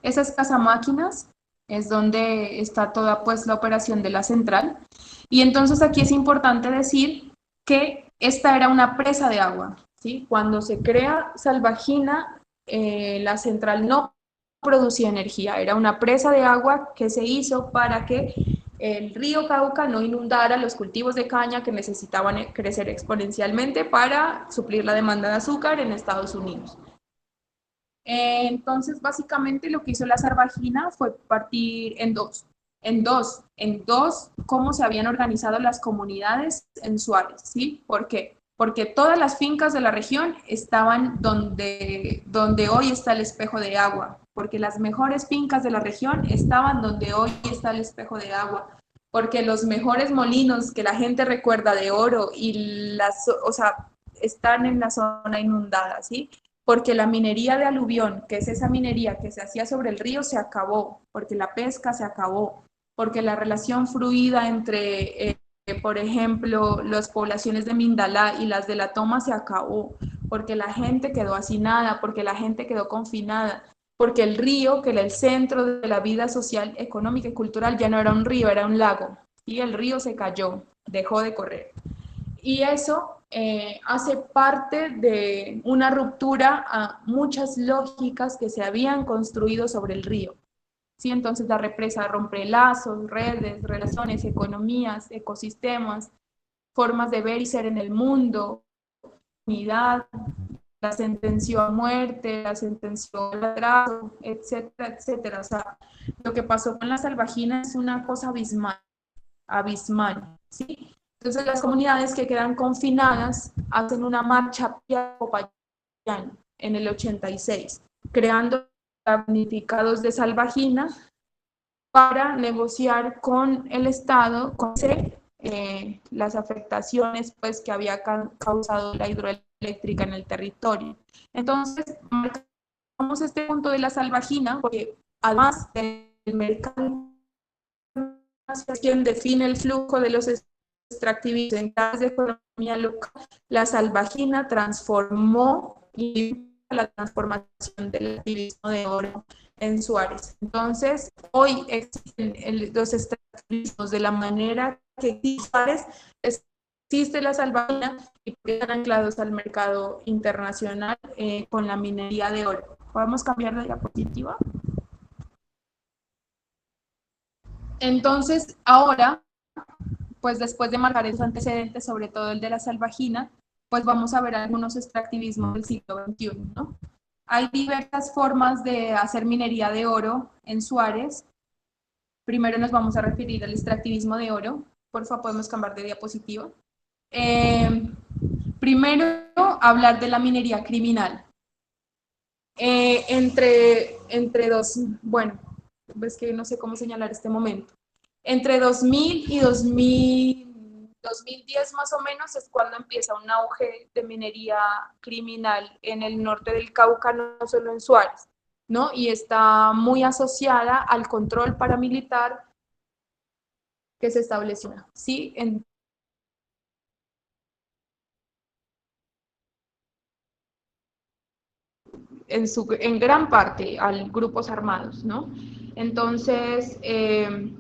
Esas cazamáquinas es donde está toda pues la operación de la central. Y entonces aquí es importante decir que esta era una presa de agua, ¿sí? Cuando se crea Salvajina, la central no producía energía, era una presa de agua que se hizo para que el río Cauca no inundara los cultivos de caña que necesitaban crecer exponencialmente para suplir la demanda de azúcar en Estados Unidos. Entonces, básicamente lo que hizo la Salvajina fue partir en dos, cómo se habían organizado las comunidades en Suárez, ¿sí? ¿Por qué? Porque todas las fincas de la región estaban donde hoy está el espejo de agua, porque las mejores fincas de la región estaban donde hoy está el espejo de agua, porque los mejores molinos que la gente recuerda de oro y están en la zona inundada, ¿sí? Porque la minería de aluvión, que es esa minería que se hacía sobre el río, se acabó, porque la pesca se acabó, porque la relación fluida entre, por ejemplo, las poblaciones de Mindalá y las de La Toma se acabó, porque la gente quedó hacinada, porque la gente quedó confinada, porque el río, que era el centro de la vida social, económica y cultural, ya no era un río, era un lago, y el río se cayó, dejó de correr. Y eso hace parte de una ruptura a muchas lógicas que se habían construido sobre el río. ¿Sí? Entonces la represa rompe lazos, redes, relaciones, economías, ecosistemas, formas de ver y ser en el mundo, unidad, la sentenció a muerte, la sentenció al atraso, etcétera, etcétera. O sea, lo que pasó con la salvajina es una cosa abismal, abismal, ¿sí? Entonces las comunidades que quedan confinadas hacen una marcha a Popayán en el 86, creando damnificados de salvajina para negociar con el Estado, con las afectaciones pues, que había causado la hidroeléctrica en el territorio. Entonces, marcamos este punto de la salvajina porque además del mercado es quien define el flujo de los extractivistas en clases de economía local, la salvajina transformó y la transformación del activismo de oro en Suárez. Entonces, hoy existen los extractivismos de la manera que existe Suárez, existe la salvajina y están anclados al mercado internacional con la minería de oro. ¿Podemos cambiar de diapositiva? Entonces, ahora, pues después de marcar esos antecedentes, sobre todo el de la salvajina, pues vamos a ver algunos extractivismos del siglo XXI, ¿no? Hay diversas formas de hacer minería de oro en Suárez. Primero nos vamos a referir al extractivismo de oro. Por favor, podemos cambiar de diapositiva. Primero, hablar de la minería criminal. Entre dos, bueno, es que no sé cómo señalar este momento. Entre 2000 y 2010 más o menos es cuando empieza un auge de minería criminal en el norte del Cauca, no solo en Suárez, ¿no? Y está muy asociada al control paramilitar que se estableció, ¿sí? En gran parte a grupos armados, ¿no? Entonces, en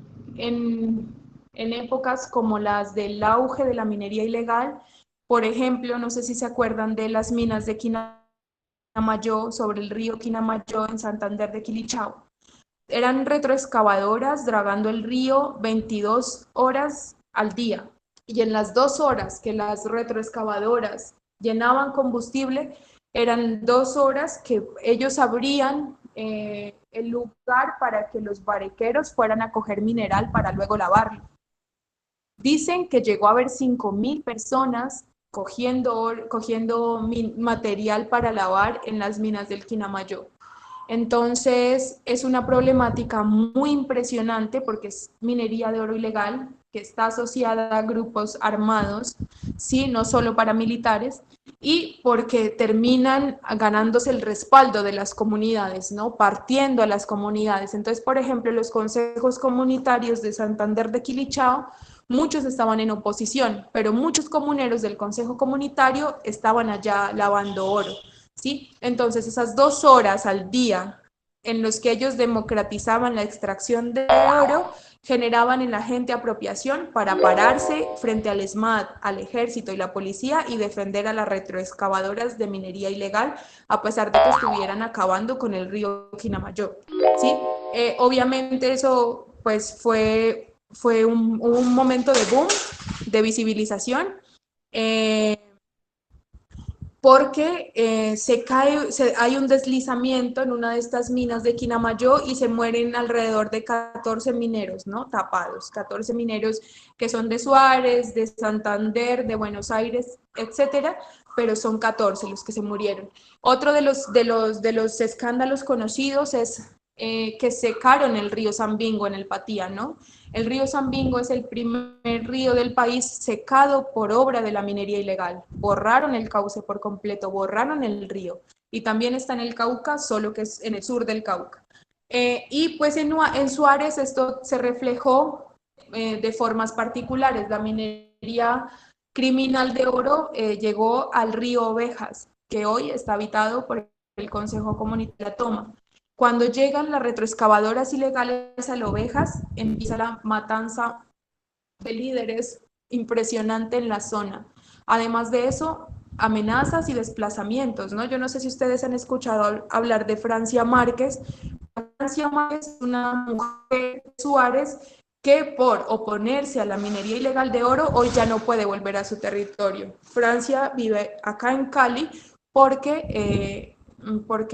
épocas como las del auge de la minería ilegal, por ejemplo, no sé si se acuerdan de las minas de Quinamayo, sobre el río Quinamayo en Santander de Quilichao. Eran retroexcavadoras dragando el río 22 horas al día. Y en las 2 horas que las retroexcavadoras llenaban combustible, eran 2 horas que ellos abrían el lugar para que los barqueros fueran a coger mineral para luego lavarlo. Dicen que llegó a haber 5.000 personas cogiendo material para lavar en las minas del Quinamayo. Entonces, es una problemática muy impresionante porque es minería de oro ilegal que está asociada a grupos armados, ¿sí? No solo paramilitares, y porque terminan ganándose el respaldo de las comunidades, ¿no? Partiendo a las comunidades. Entonces, por ejemplo, los consejos comunitarios de Santander de Quilichao, muchos estaban en oposición, pero muchos comuneros del consejo comunitario estaban allá lavando oro, ¿sí? Entonces, esas 2 horas al día en los que ellos democratizaban la extracción de oro, generaban en la gente apropiación para pararse frente al ESMAD, al ejército y la policía y defender a las retroexcavadoras de minería ilegal, a pesar de que estuvieran acabando con el río Quinamayo, ¿sí? Obviamente eso pues fue un momento de boom, de visibilización, porque hay un deslizamiento en una de estas minas de Quinamayo y se mueren alrededor de 14 mineros, ¿no? Tapados, 14 mineros que son de Suárez, de Santander, de Buenos Aires, etcétera, pero son 14 los que se murieron. Otro de los escándalos conocidos es que secaron el río Sambingo en el Patía, ¿no? El río Sambingo es el primer río del país secado por obra de la minería ilegal. Borraron el cauce por completo, borraron el río. Y también está en el Cauca, solo que es en el sur del Cauca. Y pues en Suárez esto se reflejó de formas particulares. La minería criminal de oro llegó al río Ovejas, que hoy está habitado por el Consejo Comunitario de la Toma. Cuando llegan las retroexcavadoras ilegales a las Ovejas, empieza la matanza de líderes impresionante en la zona. Además de eso, amenazas y desplazamientos, ¿no? Yo no sé si ustedes han escuchado hablar de Francia Márquez. Francia Márquez es una mujer de Suárez que por oponerse a la minería ilegal de oro hoy ya no puede volver a su territorio. Francia vive acá en Cali porque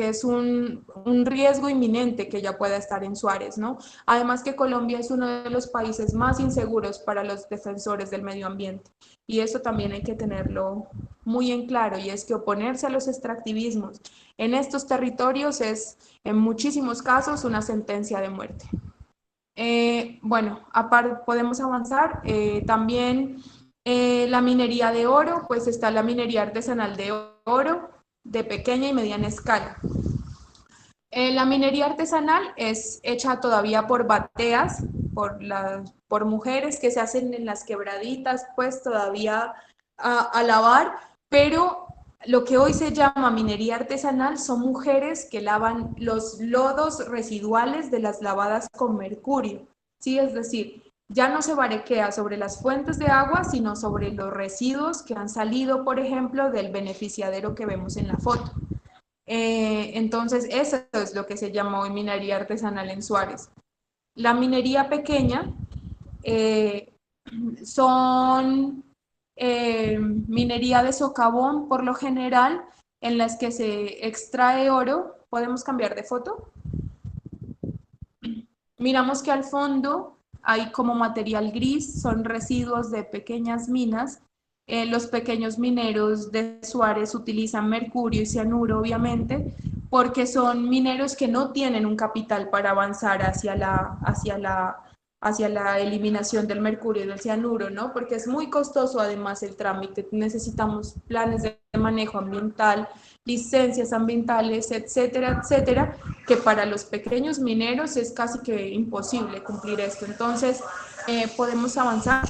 es un riesgo inminente que ella pueda estar en Suárez, ¿no? Además que Colombia es uno de los países más inseguros para los defensores del medio ambiente, y eso también hay que tenerlo muy en claro, y es que oponerse a los extractivismos en estos territorios es, en muchísimos casos, una sentencia de muerte. Bueno, aparte podemos avanzar, también la minería de oro, pues está la minería artesanal de oro, de pequeña y mediana escala. La minería artesanal es hecha todavía por bateas, por mujeres que se hacen en las quebraditas, pues todavía a lavar, pero lo que hoy se llama minería artesanal son mujeres que lavan los lodos residuales de las lavadas con mercurio, ¿sí? Es decir, ya no se barequea sobre las fuentes de agua, sino sobre los residuos que han salido, por ejemplo, del beneficiadero que vemos en la foto. Entonces, eso es lo que se llama hoy minería artesanal en Suárez. La minería pequeña son minería de socavón, por lo general, en las que se extrae oro. ¿Podemos cambiar de foto? Miramos que al fondo hay como material gris, son residuos de pequeñas minas. Los pequeños mineros de Suárez utilizan mercurio y cianuro, obviamente, porque son mineros que no tienen un capital para avanzar hacia la eliminación del mercurio y del cianuro, ¿no? Porque es muy costoso además el trámite, necesitamos planes de manejo ambiental, licencias ambientales, etcétera, etcétera, que para los pequeños mineros es casi que imposible cumplir esto. Entonces, podemos avanzar.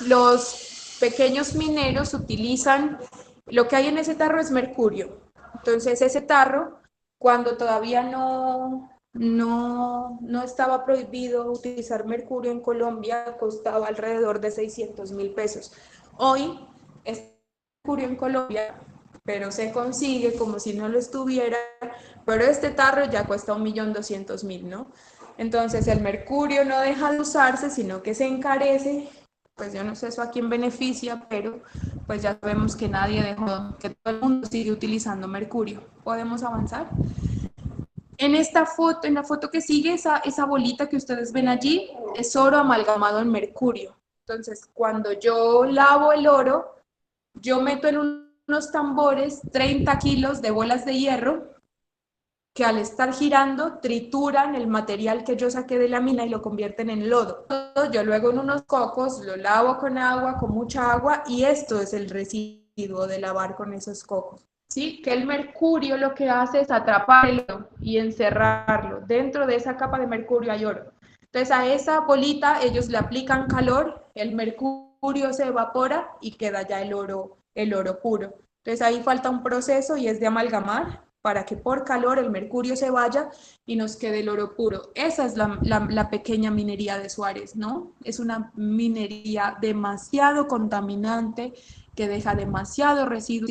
Los pequeños mineros utilizan, lo que hay en ese tarro es mercurio. Entonces, ese tarro, cuando todavía no estaba prohibido utilizar mercurio en Colombia, costaba alrededor de 600.000 pesos. Hoy, es mercurio en Colombia, pero se consigue como si no lo estuviera, pero este tarro ya cuesta 1.200.000, ¿no? Entonces, el mercurio no deja de usarse, sino que se encarece. Pues yo no sé eso a quién beneficia, pero pues ya sabemos que nadie dejó, que todo el mundo sigue utilizando mercurio. ¿Podemos avanzar? En esta foto, en la foto que sigue, esa bolita que ustedes ven allí, es oro amalgamado en mercurio. Entonces, cuando yo lavo el oro, yo meto en unos tambores 30 kilos de bolas de hierro, que al estar girando trituran el material que yo saqué de la mina y lo convierten en lodo. Yo luego en unos cocos lo lavo con agua, con mucha agua, y esto es el residuo de lavar con esos cocos. ¿Sí? Que el mercurio lo que hace es atrapar el oro y encerrarlo. Dentro de esa capa de mercurio hay oro. Entonces a esa bolita ellos le aplican calor, el mercurio se evapora y queda ya el oro puro. Entonces ahí falta un proceso y es de amalgamar, para que por calor el mercurio se vaya y nos quede el oro puro. Esa es la pequeña minería de Suárez, ¿no? Es una minería demasiado contaminante, que deja demasiado residuos,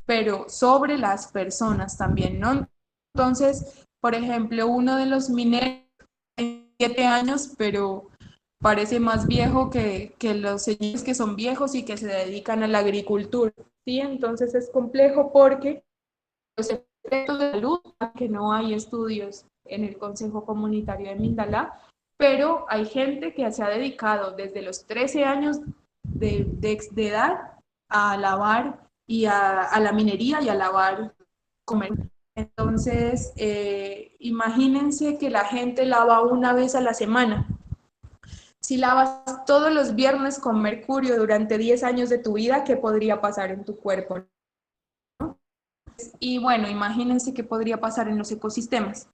pero sobre las personas también, ¿no? Entonces, por ejemplo, uno de los mineros tiene 7 años, pero parece más viejo que los señores que son viejos y que se dedican a la agricultura, ¿sí? Entonces es complejo porque los efectos de salud, que no hay estudios en el Consejo Comunitario de Mindalá, pero hay gente que se ha dedicado desde los 13 años de edad a lavar y a la minería y a lavar comer. Entonces, imagínense que la gente lava una vez a la semana. Si lavas todos los viernes con mercurio durante 10 años de tu vida, ¿qué podría pasar en tu cuerpo? Y bueno, imagínense qué podría pasar en los ecosistemas.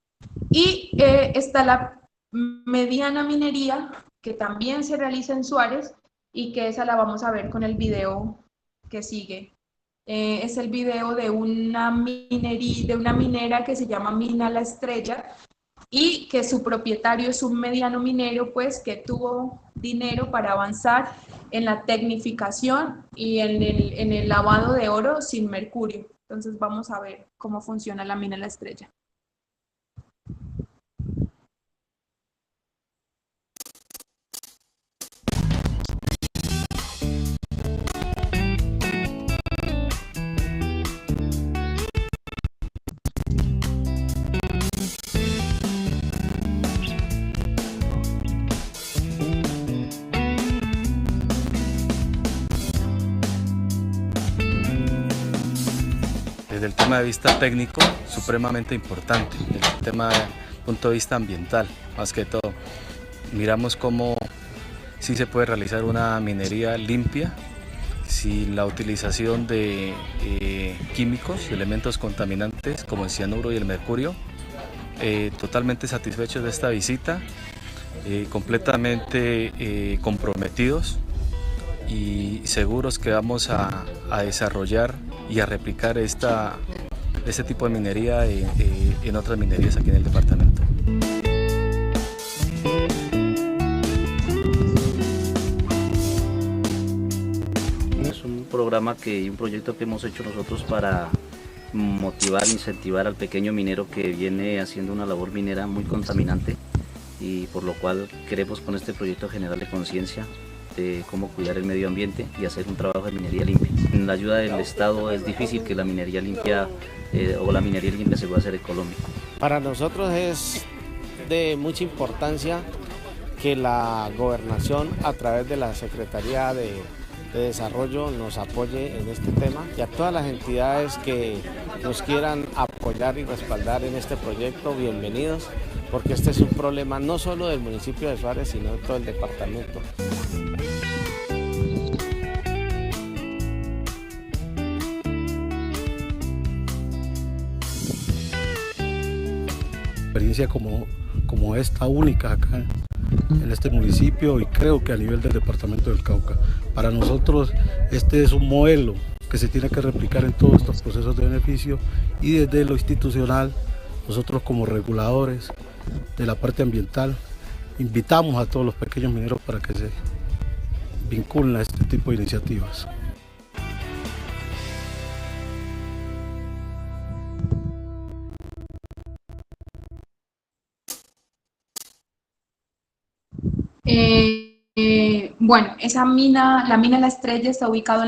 Y está la mediana minería, que también se realiza en Suárez, y que esa la vamos a ver con el video que sigue. Es el video de una minera que se llama Mina La Estrella, y que su propietario es un mediano minero, pues que tuvo dinero para avanzar en la tecnificación y en el lavado de oro sin mercurio. Entonces vamos a ver cómo funciona la mina La Estrella. Desde el tema de vista técnico, supremamente importante, desde el tema de punto de vista ambiental, más que todo. Miramos cómo sí se puede realizar una minería limpia, sin la utilización de químicos, elementos contaminantes como el cianuro y el mercurio. Totalmente satisfechos de esta visita, completamente comprometidos y seguros que vamos a desarrollar y a replicar este tipo de minería en otras minerías aquí en el departamento. Es un programa un proyecto que hemos hecho nosotros para motivar, incentivar al pequeño minero que viene haciendo una labor minera muy contaminante, y por lo cual queremos con este proyecto generarle conciencia de cómo cuidar el medio ambiente y hacer un trabajo de minería limpia. Sin la ayuda del Estado es difícil que la minería limpia la minería limpia se pueda hacer en Colombia. Para nosotros es de mucha importancia que la gobernación, a través de la Secretaría de Desarrollo, nos apoye en este tema, y a todas las entidades que nos quieran apoyar y respaldar en este proyecto, bienvenidos, porque este es un problema no solo del municipio de Suárez, sino de todo el departamento. Experiencia como esta única acá en este municipio, y creo que a nivel del departamento del Cauca. Para nosotros este es un modelo que se tiene que replicar en todos estos procesos de beneficio, y desde lo institucional, nosotros como reguladores de la parte ambiental, invitamos a todos los pequeños mineros para que se vinculen a este tipo de iniciativas. Bueno, esa mina, la mina La Estrella, está ubicada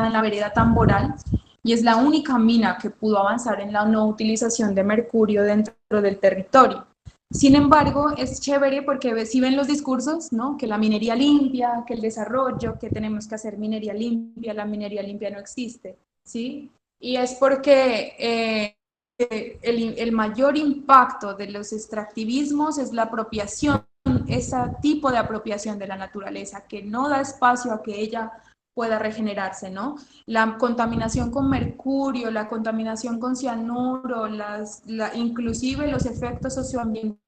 en la vereda Tamboral, y es la única mina que pudo avanzar en la no utilización de mercurio dentro del territorio. Sin embargo, es chévere porque si ven los discursos, ¿no? Que la minería limpia, que el desarrollo, que tenemos que hacer minería limpia, la minería limpia no existe, ¿sí? Y es porque el mayor impacto de los extractivismos es la apropiación, ese tipo de apropiación de la naturaleza, que no da espacio a que ella pueda regenerarse, ¿no? La contaminación con mercurio, la contaminación con cianuro, inclusive los efectos socioambientales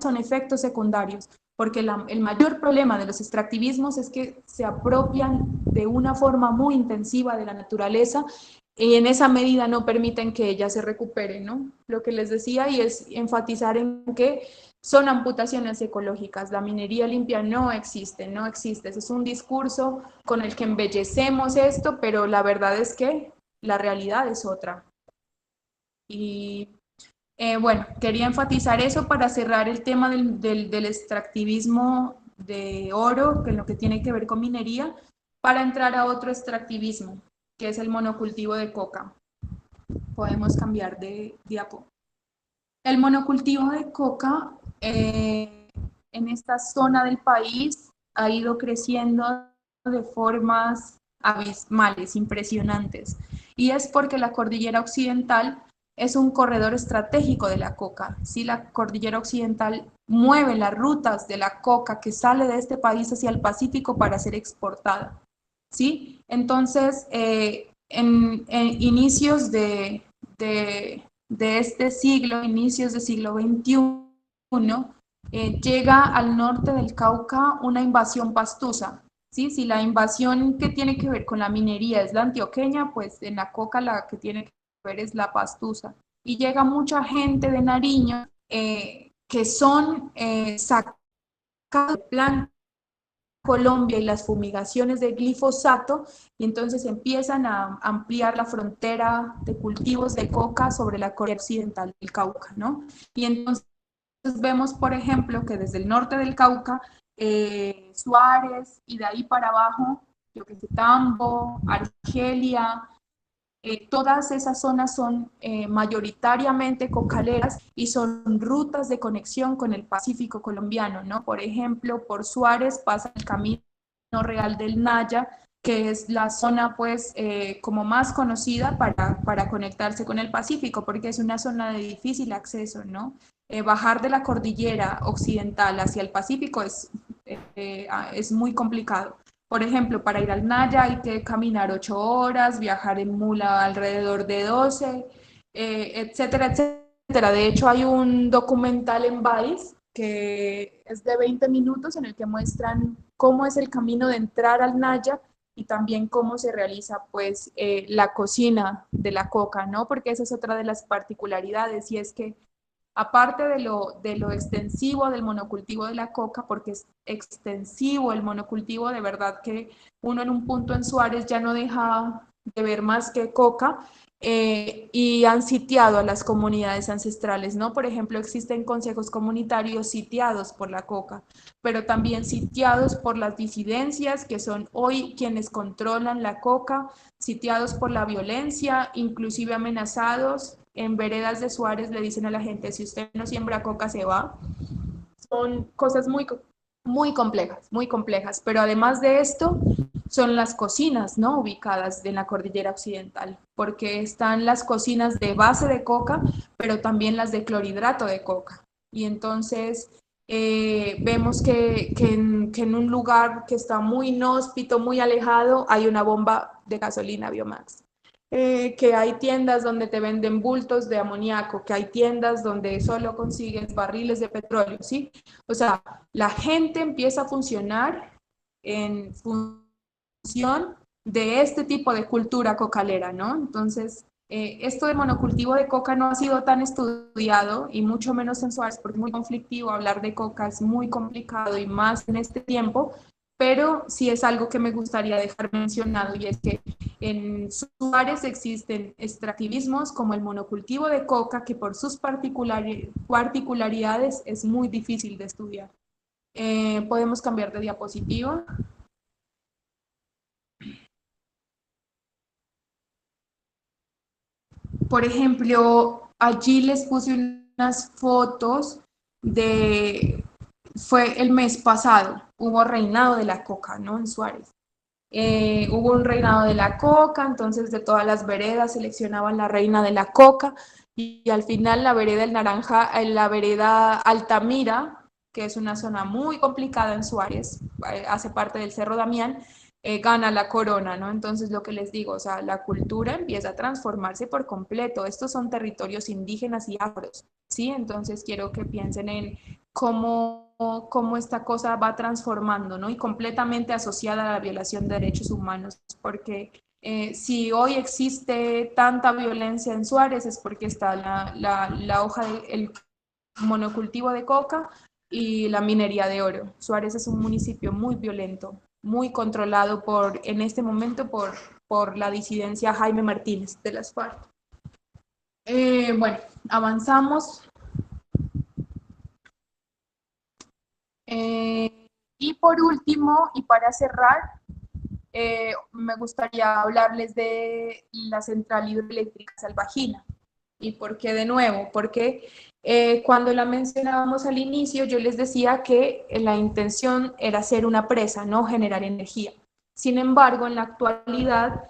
son efectos secundarios, porque el mayor problema de los extractivismos es que se apropian de una forma muy intensiva de la naturaleza, y en esa medida no permiten que ella se recupere, ¿no? Lo que les decía, y es enfatizar en que son amputaciones ecológicas. La minería limpia no existe, no existe. Ese es un discurso con el que embellecemos esto, pero la verdad es que la realidad es otra. Y bueno, quería enfatizar eso para cerrar el tema del extractivismo de oro, que es lo que tiene que ver con minería, para entrar a otro extractivismo, que es el monocultivo de coca. Podemos cambiar de diapo. El monocultivo de coca en esta zona del país ha ido creciendo de formas abismales, impresionantes, y es porque la cordillera occidental es un corredor estratégico de la coca. ¿Sí? La cordillera occidental mueve las rutas de la coca que sale de este país hacia el Pacífico para ser exportada. ¿Sí? Entonces, en inicios de este siglo, inicios del siglo XXI, llega al norte del Cauca una invasión pastusa. ¿Sí? Si la invasión que tiene que ver con la minería es la antioqueña, pues en la coca la que tiene que ver es la pastusa. Y llega mucha gente de Nariño que son sacados del plan Colombia y las fumigaciones de glifosato, y entonces empiezan a ampliar la frontera de cultivos de coca sobre la Corea Occidental del Cauca, ¿no? Y entonces vemos, por ejemplo, que desde el norte del Cauca, Suárez, y de ahí para abajo, yo que sé, Tambo, Argelia, todas esas zonas son mayoritariamente cocaleras y son rutas de conexión con el Pacífico colombiano, ¿no? Por ejemplo, por Suárez pasa el Camino Real del Naya, que es la zona pues como más conocida para conectarse con el Pacífico, porque es una zona de difícil acceso, ¿no? Bajar de la cordillera occidental hacia el Pacífico es muy complicado. Por ejemplo, para ir al Naya hay que caminar 8 horas, viajar en mula alrededor de 12, etcétera, etcétera. De hecho, hay un documental en Vice que es de 20 minutos en el que muestran cómo es el camino de entrar al Naya y también cómo se realiza pues la cocina de la coca, ¿no? Porque esa es otra de las particularidades, y es que aparte de lo extensivo del monocultivo de la coca, porque es extensivo el monocultivo, de verdad que uno en un punto en Suárez ya no deja de ver más que coca, y han sitiado a las comunidades ancestrales, ¿no? Por ejemplo, existen consejos comunitarios sitiados por la coca, pero también sitiados por las disidencias, que son hoy quienes controlan la coca, sitiados por la violencia, inclusive amenazados. En veredas de Suárez le dicen a la gente, si usted no siembra coca se va. Son cosas muy complejas, pero además de esto son las cocinas, ¿no? Ubicadas en la cordillera occidental, porque están las cocinas de base de coca, pero también las de clorhidrato de coca. Y entonces vemos que en un lugar que está muy inhóspito, muy alejado, hay una bomba de gasolina Biomax. Que hay tiendas donde te venden bultos de amoníaco, que hay tiendas donde solo consigues barriles de petróleo, ¿sí? O sea, la gente empieza a funcionar en función de este tipo de cultura cocalera, ¿no? Entonces, esto de monocultivo de coca no ha sido tan estudiado, y mucho menos en Suárez, porque es muy conflictivo. Hablar de coca es muy complicado, y más en este tiempo, pero sí es algo que me gustaría dejar mencionado, y es que en Suárez existen extractivismos como el monocultivo de coca, que por sus particularidades es muy difícil de estudiar. Podemos cambiar de diapositiva. Por ejemplo, allí les puse unas fotos fue el mes pasado, hubo reinado de la coca, ¿no? En Suárez. Hubo un reinado de la coca, entonces de todas las veredas seleccionaban la reina de la coca, y al final la vereda El Naranja, la vereda Altamira, que es una zona muy complicada en Suárez, hace parte del Cerro Damián, gana la corona, ¿no? Entonces lo que les digo, o sea, la cultura empieza a transformarse por completo. Estos son territorios indígenas y afros, ¿sí? Entonces quiero que piensen en cómo esta cosa va transformando, ¿no? Y completamente asociada a la violación de derechos humanos, porque si hoy existe tanta violencia en Suárez es porque está la hoja del monocultivo de coca y la minería de oro. Suárez es un municipio muy violento, muy controlado en este momento por la disidencia Jaime Martínez de las FARC. Bueno, avanzamos. Y por último, y para cerrar, me gustaría hablarles de la central hidroeléctrica Salvajina. ¿Y por qué de nuevo? Porque cuando la mencionábamos al inicio, yo les decía que la intención era hacer una presa, no generar energía. Sin embargo, en la actualidad,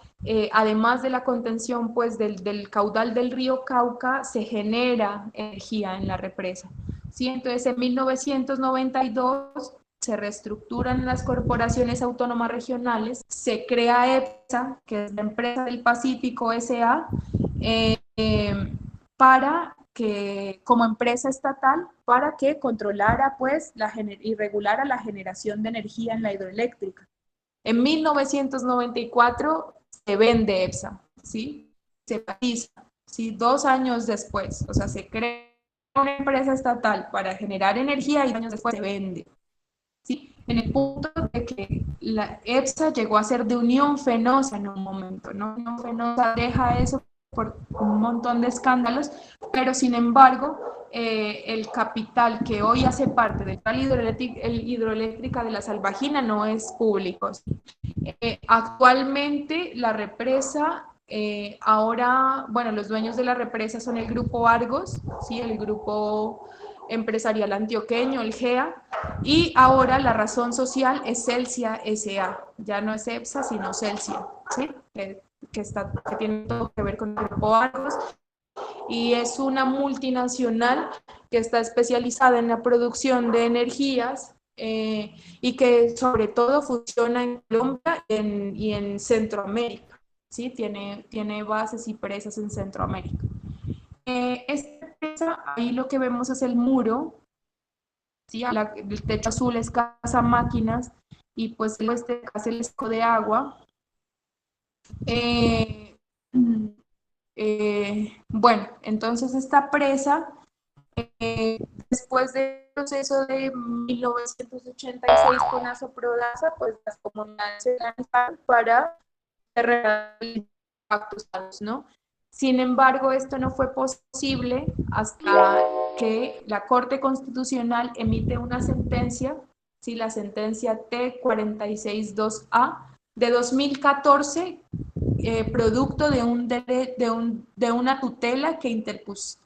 además de la contención pues, del caudal del río Cauca, se genera energía en la represa. ¿Sí? Entonces, en 1992 se reestructuran las corporaciones autónomas regionales, se crea EPSA, que es la Empresa del Pacífico S.A., para que, como empresa estatal, para que controlara pues, y regulara la generación de energía en la hidroeléctrica. En 1994 se vende EPSA, ¿sí? Se privatiza, ¿sí? 2 años después, o sea, se crea una empresa estatal para generar energía y años después se vende. ¿Sí? En el punto de que la EPSA llegó a ser de Unión Fenosa en un momento, ¿no? Unión Fenosa deja eso por un montón de escándalos, pero sin embargo, el capital que hoy hace parte de la hidroeléctrica de la Salvajina no es público. Actualmente la represa, ahora, bueno, los dueños de la represa son el Grupo Argos, ¿sí? El Grupo Empresarial Antioqueño, el GEA, y ahora la razón social es Celsia S.A., ya no es EPSA, sino Celsia, ¿sí? que tiene todo que ver con el Grupo Argos, y es una multinacional que está especializada en la producción de energías y que sobre todo funciona en Colombia y en Centroamérica, ¿sí? Tiene bases y presas en Centroamérica. Esta empresa, ahí lo que vemos es el muro, ¿sí? El techo azul es Casa Máquinas y pues este es el esco de agua. Bueno, entonces esta presa, después del proceso de 1986 con Asoprodasa, pues las comunidades se organizaron para cerrar impactos, ¿no? Sin embargo, esto no fue posible hasta que la Corte Constitucional emite una sentencia, ¿sí? La sentencia T462A de 2014, producto de una tutela que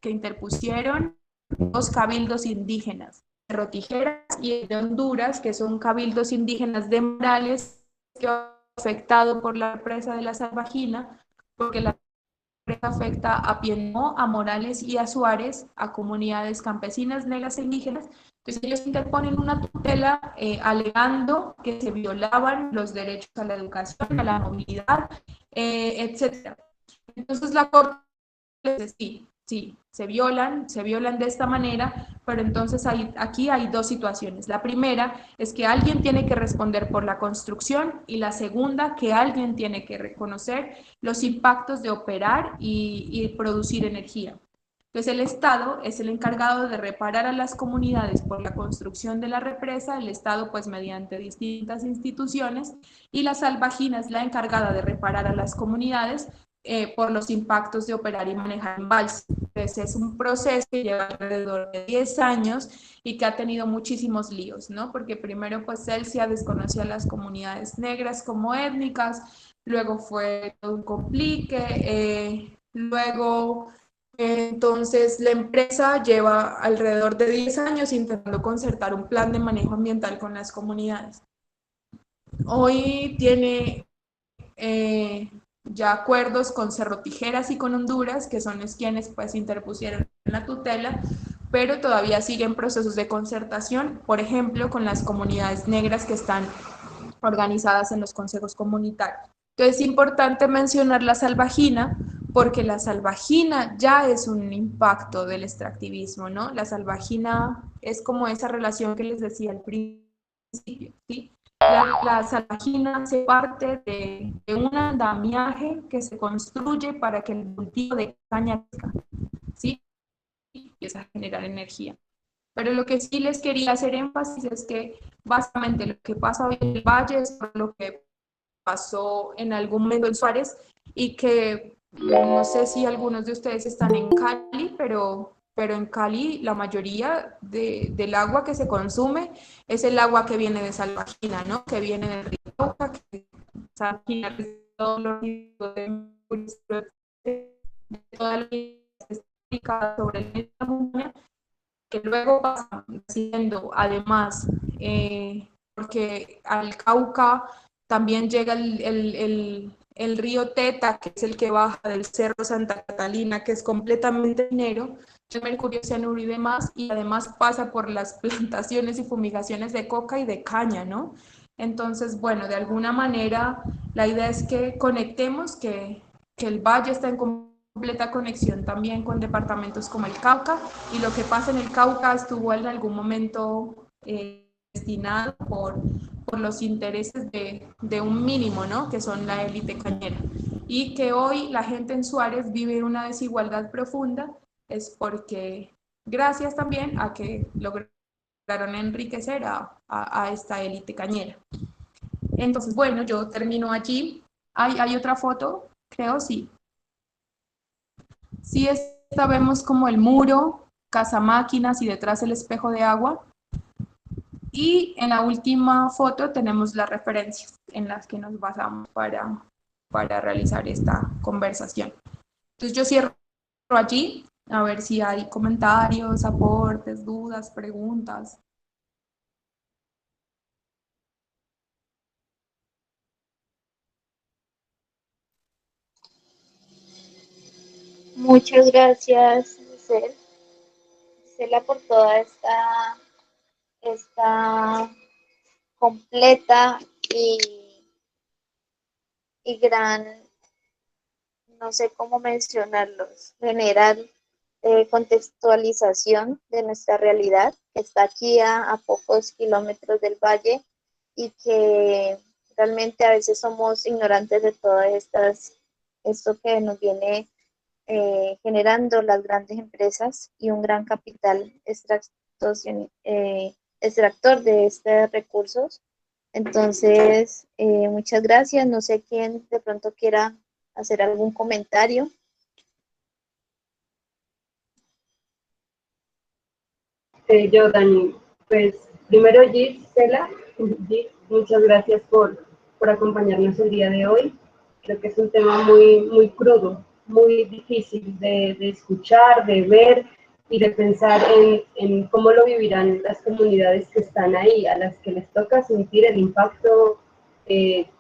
interpusieron dos cabildos indígenas, Cerro Tijeras y de Honduras, que son cabildos indígenas de Morales, que han afectado por la represa de la Salvajina, porque la represa afecta a Pienó, a Morales y a Suárez, a comunidades campesinas, negras e indígenas. Entonces ellos interponen una tutela alegando que se violaban los derechos a la educación, a la movilidad, etc. Entonces la Corte dice, sí, se violan de esta manera, pero entonces aquí hay dos situaciones. La primera es que alguien tiene que responder por la construcción y la segunda, que alguien tiene que reconocer los impactos de operar y producir energía. Entonces el Estado es el encargado de reparar a las comunidades por la construcción de la represa, el Estado pues mediante distintas instituciones, y la Salvajina es la encargada de reparar a las comunidades por los impactos de operar y manejar embalses. Entonces es un proceso que lleva alrededor de 10 años y que ha tenido muchísimos líos, ¿no? Porque primero pues Celsia desconocía a las comunidades negras como étnicas, luego fue todo un complique, luego entonces la empresa lleva alrededor de 10 años intentando concertar un plan de manejo ambiental con las comunidades. Hoy tiene ya acuerdos con Cerro Tijeras y con Honduras, que son quienes pues interpusieron la tutela, pero todavía siguen procesos de concertación, por ejemplo, con las comunidades negras que están organizadas en los consejos comunitarios. Entonces es importante mencionar la Salvajina, porque la Salvajina ya es un impacto del extractivismo, ¿no? La Salvajina es como esa relación que les decía al principio, ¿sí? La Salvajina hace parte de un andamiaje que se construye para que el cultivo de caña crezca, ¿sí? Y empieza a generar energía. Pero lo que sí les quería hacer énfasis es que básicamente lo que pasa hoy en el Valle es lo que pasó en algún momento en Suárez, y que no sé si algunos de ustedes están en Cali, pero en Cali la mayoría del agua que se consume es el agua que viene de Salvajina, ¿no? Que viene del río Cauca, que Salvajina es todos los ríos de toda la isla sobre el medio de la montaña, que luego pasan siendo además, porque al Cauca también llega el río Teta, que es el que baja del Cerro Santa Catalina, que es completamente minero, el mercurio, cianuro y demás, y además pasa por las plantaciones y fumigaciones de coca y de caña, ¿no? Entonces, bueno, de alguna manera la idea es que conectemos, que el Valle está en completa conexión también con departamentos como el Cauca, y lo que pasa en el Cauca estuvo en algún momento destinado por los intereses de un mínimo, ¿no? Que son la élite cañera, y que hoy la gente en Suárez vive una desigualdad profunda, es porque gracias también a que lograron enriquecer a esta élite cañera. Entonces, bueno, yo termino allí. ¿Hay otra foto? Creo sí. Sí, esta vemos como el muro, cazamáquinas y detrás el espejo de agua. Y en la última foto tenemos las referencias en las que nos basamos para realizar esta conversación. Entonces yo cierro allí, a ver si hay comentarios, aportes, dudas, preguntas. Muchas gracias, Gisela, por toda esta completa y gran, no sé cómo mencionarlos, general contextualización de nuestra realidad, que está aquí a pocos kilómetros del valle y que realmente a veces somos ignorantes de todas esto que nos viene generando las grandes empresas y un gran capital extractor de estos recursos. Entonces, muchas gracias. No sé quién de pronto quiera hacer algún comentario. Yo, Dani, pues primero Gisela, muchas gracias por acompañarnos el día de hoy. Creo que es un tema muy crudo, muy difícil de escuchar, de ver y de pensar en cómo lo vivirán las comunidades que están ahí, a las que les toca sentir el impacto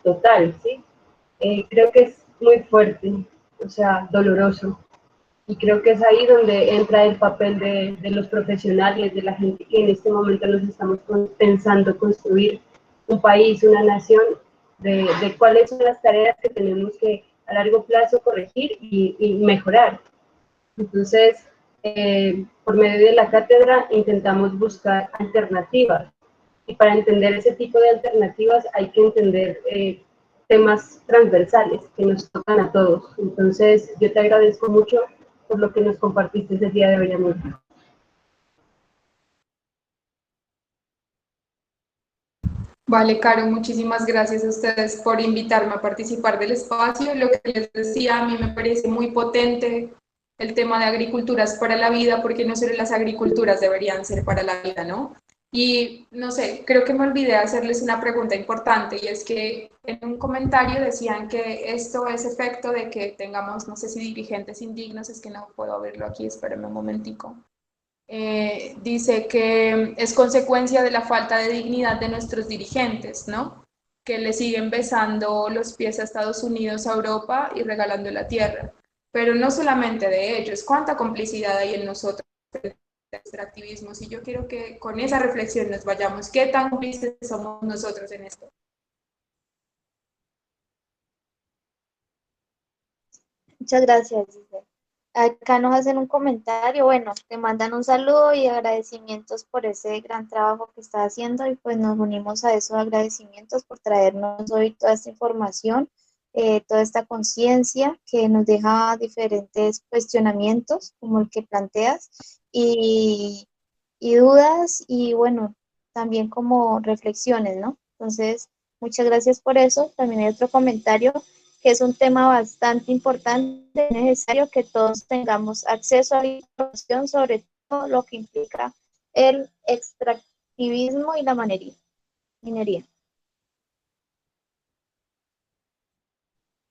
total, ¿sí? Creo que es muy fuerte, o sea, doloroso. Y creo que es ahí donde entra el papel de los profesionales, de la gente que en este momento nos estamos pensando construir un país, una nación, de cuáles son las tareas que tenemos que a largo plazo corregir y mejorar. Entonces, por medio de la cátedra intentamos buscar alternativas. Y para entender ese tipo de alternativas hay que entender temas transversales que nos tocan a todos. Entonces, yo te agradezco mucho por lo que nos compartiste el día de hoy, amor. Vale, Caro, muchísimas gracias a ustedes por invitarme a participar del espacio. Lo que les decía, a mí me parece muy potente el tema de agriculturas para la vida, porque no solo las agriculturas deberían ser para la vida, ¿no? Y no sé, creo que me olvidé hacerles una pregunta importante, y es que en un comentario decían que esto es efecto de que tengamos, no sé si dirigentes indignos, es que no puedo verlo aquí, espérenme un momentico. Dice que es consecuencia de la falta de dignidad de nuestros dirigentes, ¿no? Que le siguen besando los pies a Estados Unidos, a Europa y regalando la tierra. Pero no solamente de ellos, cuánta complicidad hay en nosotros de extractivismo. Y yo quiero que con esa reflexión nos vayamos. ¿Qué tan cómplices somos nosotros en esto? Muchas gracias, Gisela. Acá nos hacen un comentario, bueno, te mandan un saludo y agradecimientos por ese gran trabajo que estás haciendo, y pues nos unimos a esos agradecimientos por traernos hoy toda esta información, toda esta conciencia que nos deja diferentes cuestionamientos como el que planteas y dudas y bueno, también como reflexiones, ¿no? Entonces, muchas gracias por eso. También hay otro comentario que es un tema bastante importante, necesario que todos tengamos acceso a la información sobre todo lo que implica el extractivismo y la minería.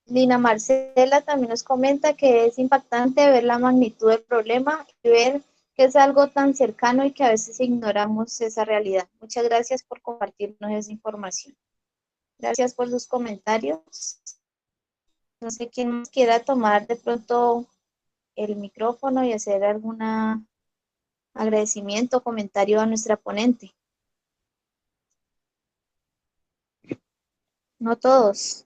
Lina Marcela también nos comenta que es impactante ver la magnitud del problema y ver que es algo tan cercano y que a veces ignoramos esa realidad. Muchas gracias por compartirnos esa información. Gracias por sus comentarios. No sé quién más quiera tomar de pronto el micrófono y hacer algún agradecimiento o comentario a nuestra ponente. No todos.